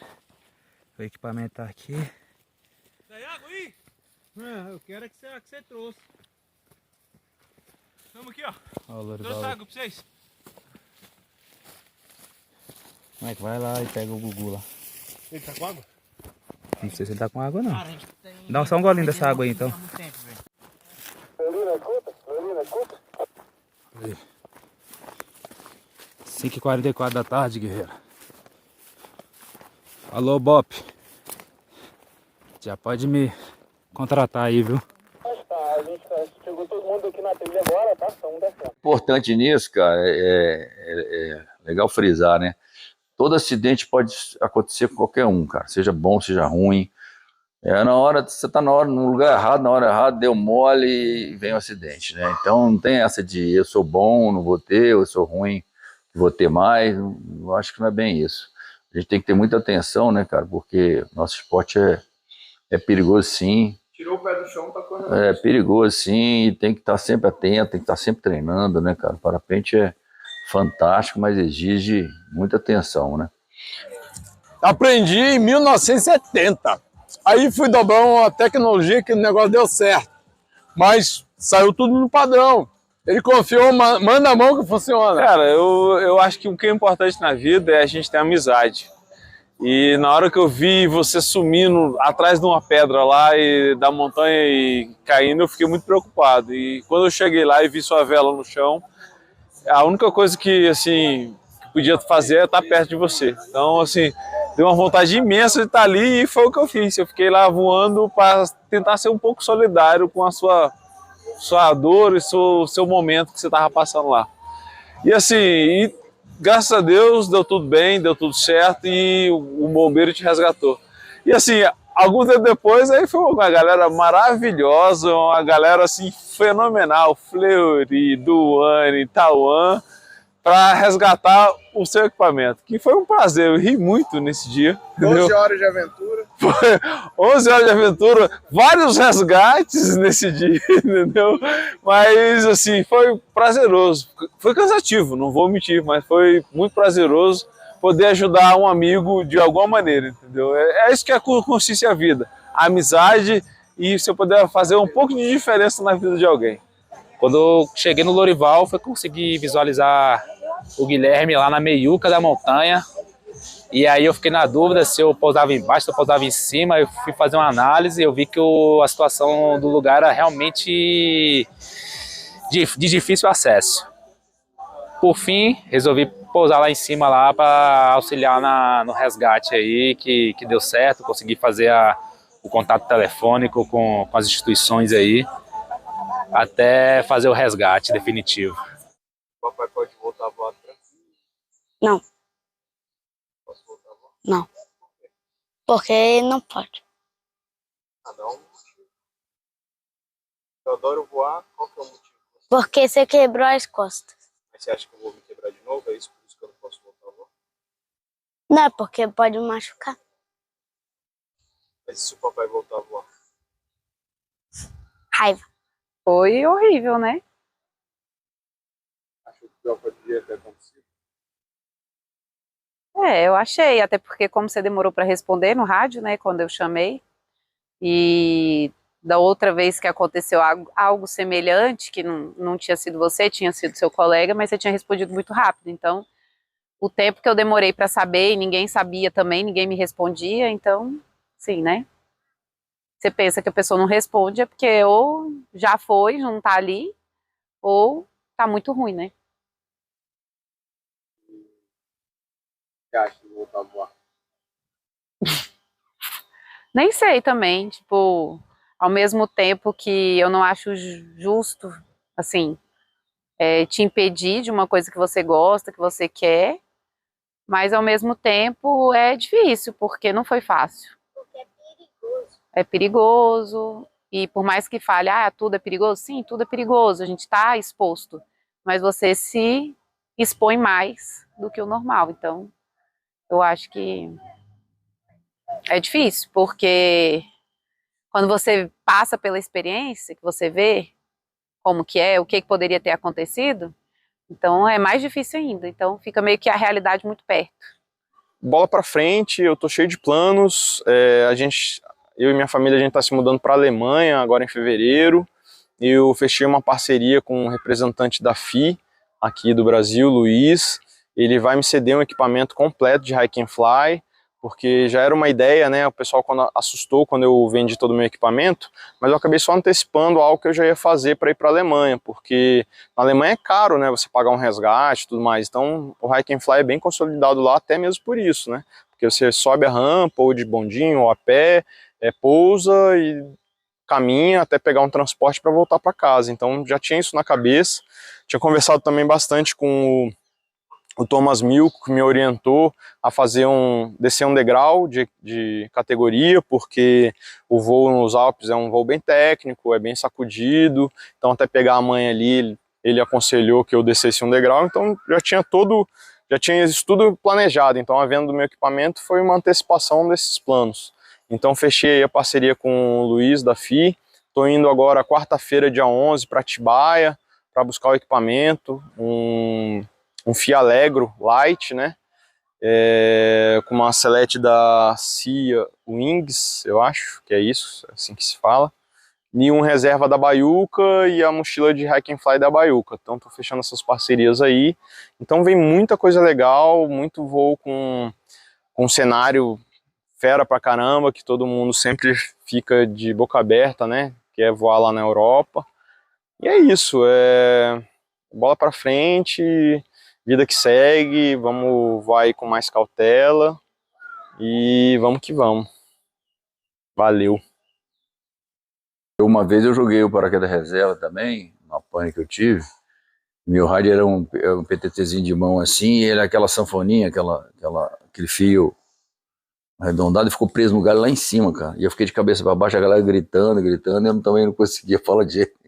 O equipamento tá aqui. Tem água aí? Eu quero que você trouxe. Vamos aqui, ó. Ó, o Lorival. Trouxe água pra vocês. Mike, vai lá e pega o Gugu lá. Ele tá com água? Não sei se ele tá com água, não. Cara, a gente tem... Dá só um golinho dessa água aí, então. Há muito tempo, velho. 5h44 da tarde, guerreiro. Alô, Bop. Já pode me contratar aí, viu? A gente chegou todo mundo aqui na trilha agora, tá? Então dá certo. Importante nisso, cara, é legal frisar, né? Todo acidente pode acontecer com qualquer um, cara. Seja bom, seja ruim. Na hora, você tá no lugar errado, na hora errada, deu mole e vem o acidente, né? Então não tem essa de eu sou bom, não vou ter, eu sou ruim, vou ter mais. Eu acho que não é bem isso. A gente tem que ter muita atenção, né, cara? Porque nosso esporte é perigoso, sim. Tirou o pé do chão, tá correndo. É perigoso, sim, e tem que estar sempre atento, tem que estar sempre treinando, né, cara? O parapente é fantástico, mas exige muita atenção, né? Aprendi em 1970. Aí fui dobrar uma tecnologia que o negócio deu certo. Mas saiu tudo no padrão. Ele confiou, manda a mão que funciona. Cara, eu acho que o que é importante na vida é a gente ter amizade. E na hora que eu vi você sumindo atrás de uma pedra lá e da montanha e caindo, eu fiquei muito preocupado. E quando eu cheguei lá e vi sua vela no chão, a única coisa que, assim, que podia fazer é estar perto de você. Então, assim, deu uma vontade imensa de estar ali e foi o que eu fiz. Eu fiquei lá voando para tentar ser um pouco solidário com a sua dor e seu momento que você estava passando lá. E assim, graças a Deus deu tudo bem, deu tudo certo e o bombeiro te resgatou. E assim, algum tempo depois aí foi uma galera maravilhosa, uma galera assim fenomenal, Fleury, Duane, Tauan, para resgatar o seu equipamento, que foi um prazer, eu ri muito nesse dia. 12 horas de aventura. Foi 11 horas de aventura, vários resgates nesse dia, entendeu? Mas assim, foi prazeroso, foi cansativo, não vou mentir, mas foi muito prazeroso poder ajudar um amigo de alguma maneira, entendeu? É isso que consiste a vida, a amizade e você poder fazer um pouco de diferença na vida de alguém. Quando eu cheguei no Lorival, foi conseguir visualizar o Guilherme lá na meiuca da montanha. E aí eu fiquei na dúvida se eu pousava embaixo, se eu pousava em cima. Eu fui fazer uma análise e eu vi que a situação do lugar era realmente de difícil acesso. Por fim, resolvi pousar lá em cima lá para auxiliar no resgate aí, que deu certo. Consegui fazer o contato telefônico com as instituições aí, até fazer o resgate definitivo. O papai pode voltar a voar tranquilo? Não. Posso voltar a voar? Não. Porque não pode. Cada um motivo. Eu adoro voar, qual que é o motivo? Porque você quebrou as costas. Mas você acha que eu vou me quebrar de novo? É isso por isso que eu não posso voltar a voar? Não, é porque pode machucar. Mas e se o papai voltar a voar? Raiva. Foi horrível, né? Acho que o pior poderia ter acontecido. Eu achei, até porque como você demorou para responder no rádio, né, quando eu chamei, e da outra vez que aconteceu algo semelhante, que não tinha sido você, tinha sido seu colega, mas você tinha respondido muito rápido, então o tempo que eu demorei para saber, e ninguém sabia também, ninguém me respondia, então, sim, né? Você pensa que a pessoa não responde, é porque ou já foi, não tá ali, ou tá muito ruim, né? Você acha que vou voltar a voar? Nem sei também, tipo, ao mesmo tempo que eu não acho justo, assim, te impedir de uma coisa que você gosta, que você quer, mas ao mesmo tempo é difícil, porque não foi fácil. É perigoso, e por mais que fale, tudo é perigoso, sim, tudo é perigoso, a gente está exposto, mas você se expõe mais do que o normal, então eu acho que é difícil, porque quando você passa pela experiência, que você vê como que é, o que poderia ter acontecido, então é mais difícil ainda, então fica meio que a realidade muito perto. Bola pra frente, eu tô cheio de planos, eu e minha família, a gente está se mudando para a Alemanha agora em fevereiro. Eu fechei uma parceria com um representante da FI aqui do Brasil, Luiz. Ele vai me ceder um equipamento completo de Hike and Fly, porque já era uma ideia, né? O pessoal assustou quando eu vendi todo o meu equipamento, mas eu acabei só antecipando algo que eu já ia fazer para ir para a Alemanha, porque na Alemanha é caro, né? Você pagar um resgate e tudo mais. Então o Hike and Fly é bem consolidado lá, até mesmo por isso, né? Porque você sobe a rampa, ou de bondinho, ou a pé, pousa e caminha até pegar um transporte para voltar para casa. Então já tinha isso na cabeça. Tinha conversado também bastante com o Thomas Milk, que me orientou a descer um degrau de categoria, porque o voo nos Alpes é um voo bem técnico, é bem sacudido, então até pegar a manha ali, ele aconselhou que eu descesse um degrau, então já tinha isso tudo planejado. Então a venda do meu equipamento foi uma antecipação desses planos. Então fechei a parceria com o Luiz da FI, estou indo agora quarta-feira, dia 11, para Atibaia, para buscar o equipamento, um FI Allegro Light, né? Com uma selete da Sea Wings, eu acho que é isso, é assim que se fala. E um reserva da Baiuca e a mochila de Hike and Fly da Baiuca. Então tô fechando essas parcerias aí. Então vem muita coisa legal, muito voo com cenário fera pra caramba, que todo mundo sempre fica de boca aberta, né? Que é voar lá na Europa. E é isso, bola pra frente, vida que segue, vamos voar aí com mais cautela e vamos que vamos. Valeu. Uma vez eu joguei o paraquedas reserva também, uma pane que eu tive. Meu rádio era um PTTzinho de mão assim, e ele aquela sanfoninha, aquele fio arredondado, e ficou preso no galho lá em cima, cara. E eu fiquei de cabeça para baixo, a galera gritando, e eu também não conseguia falar de jeito.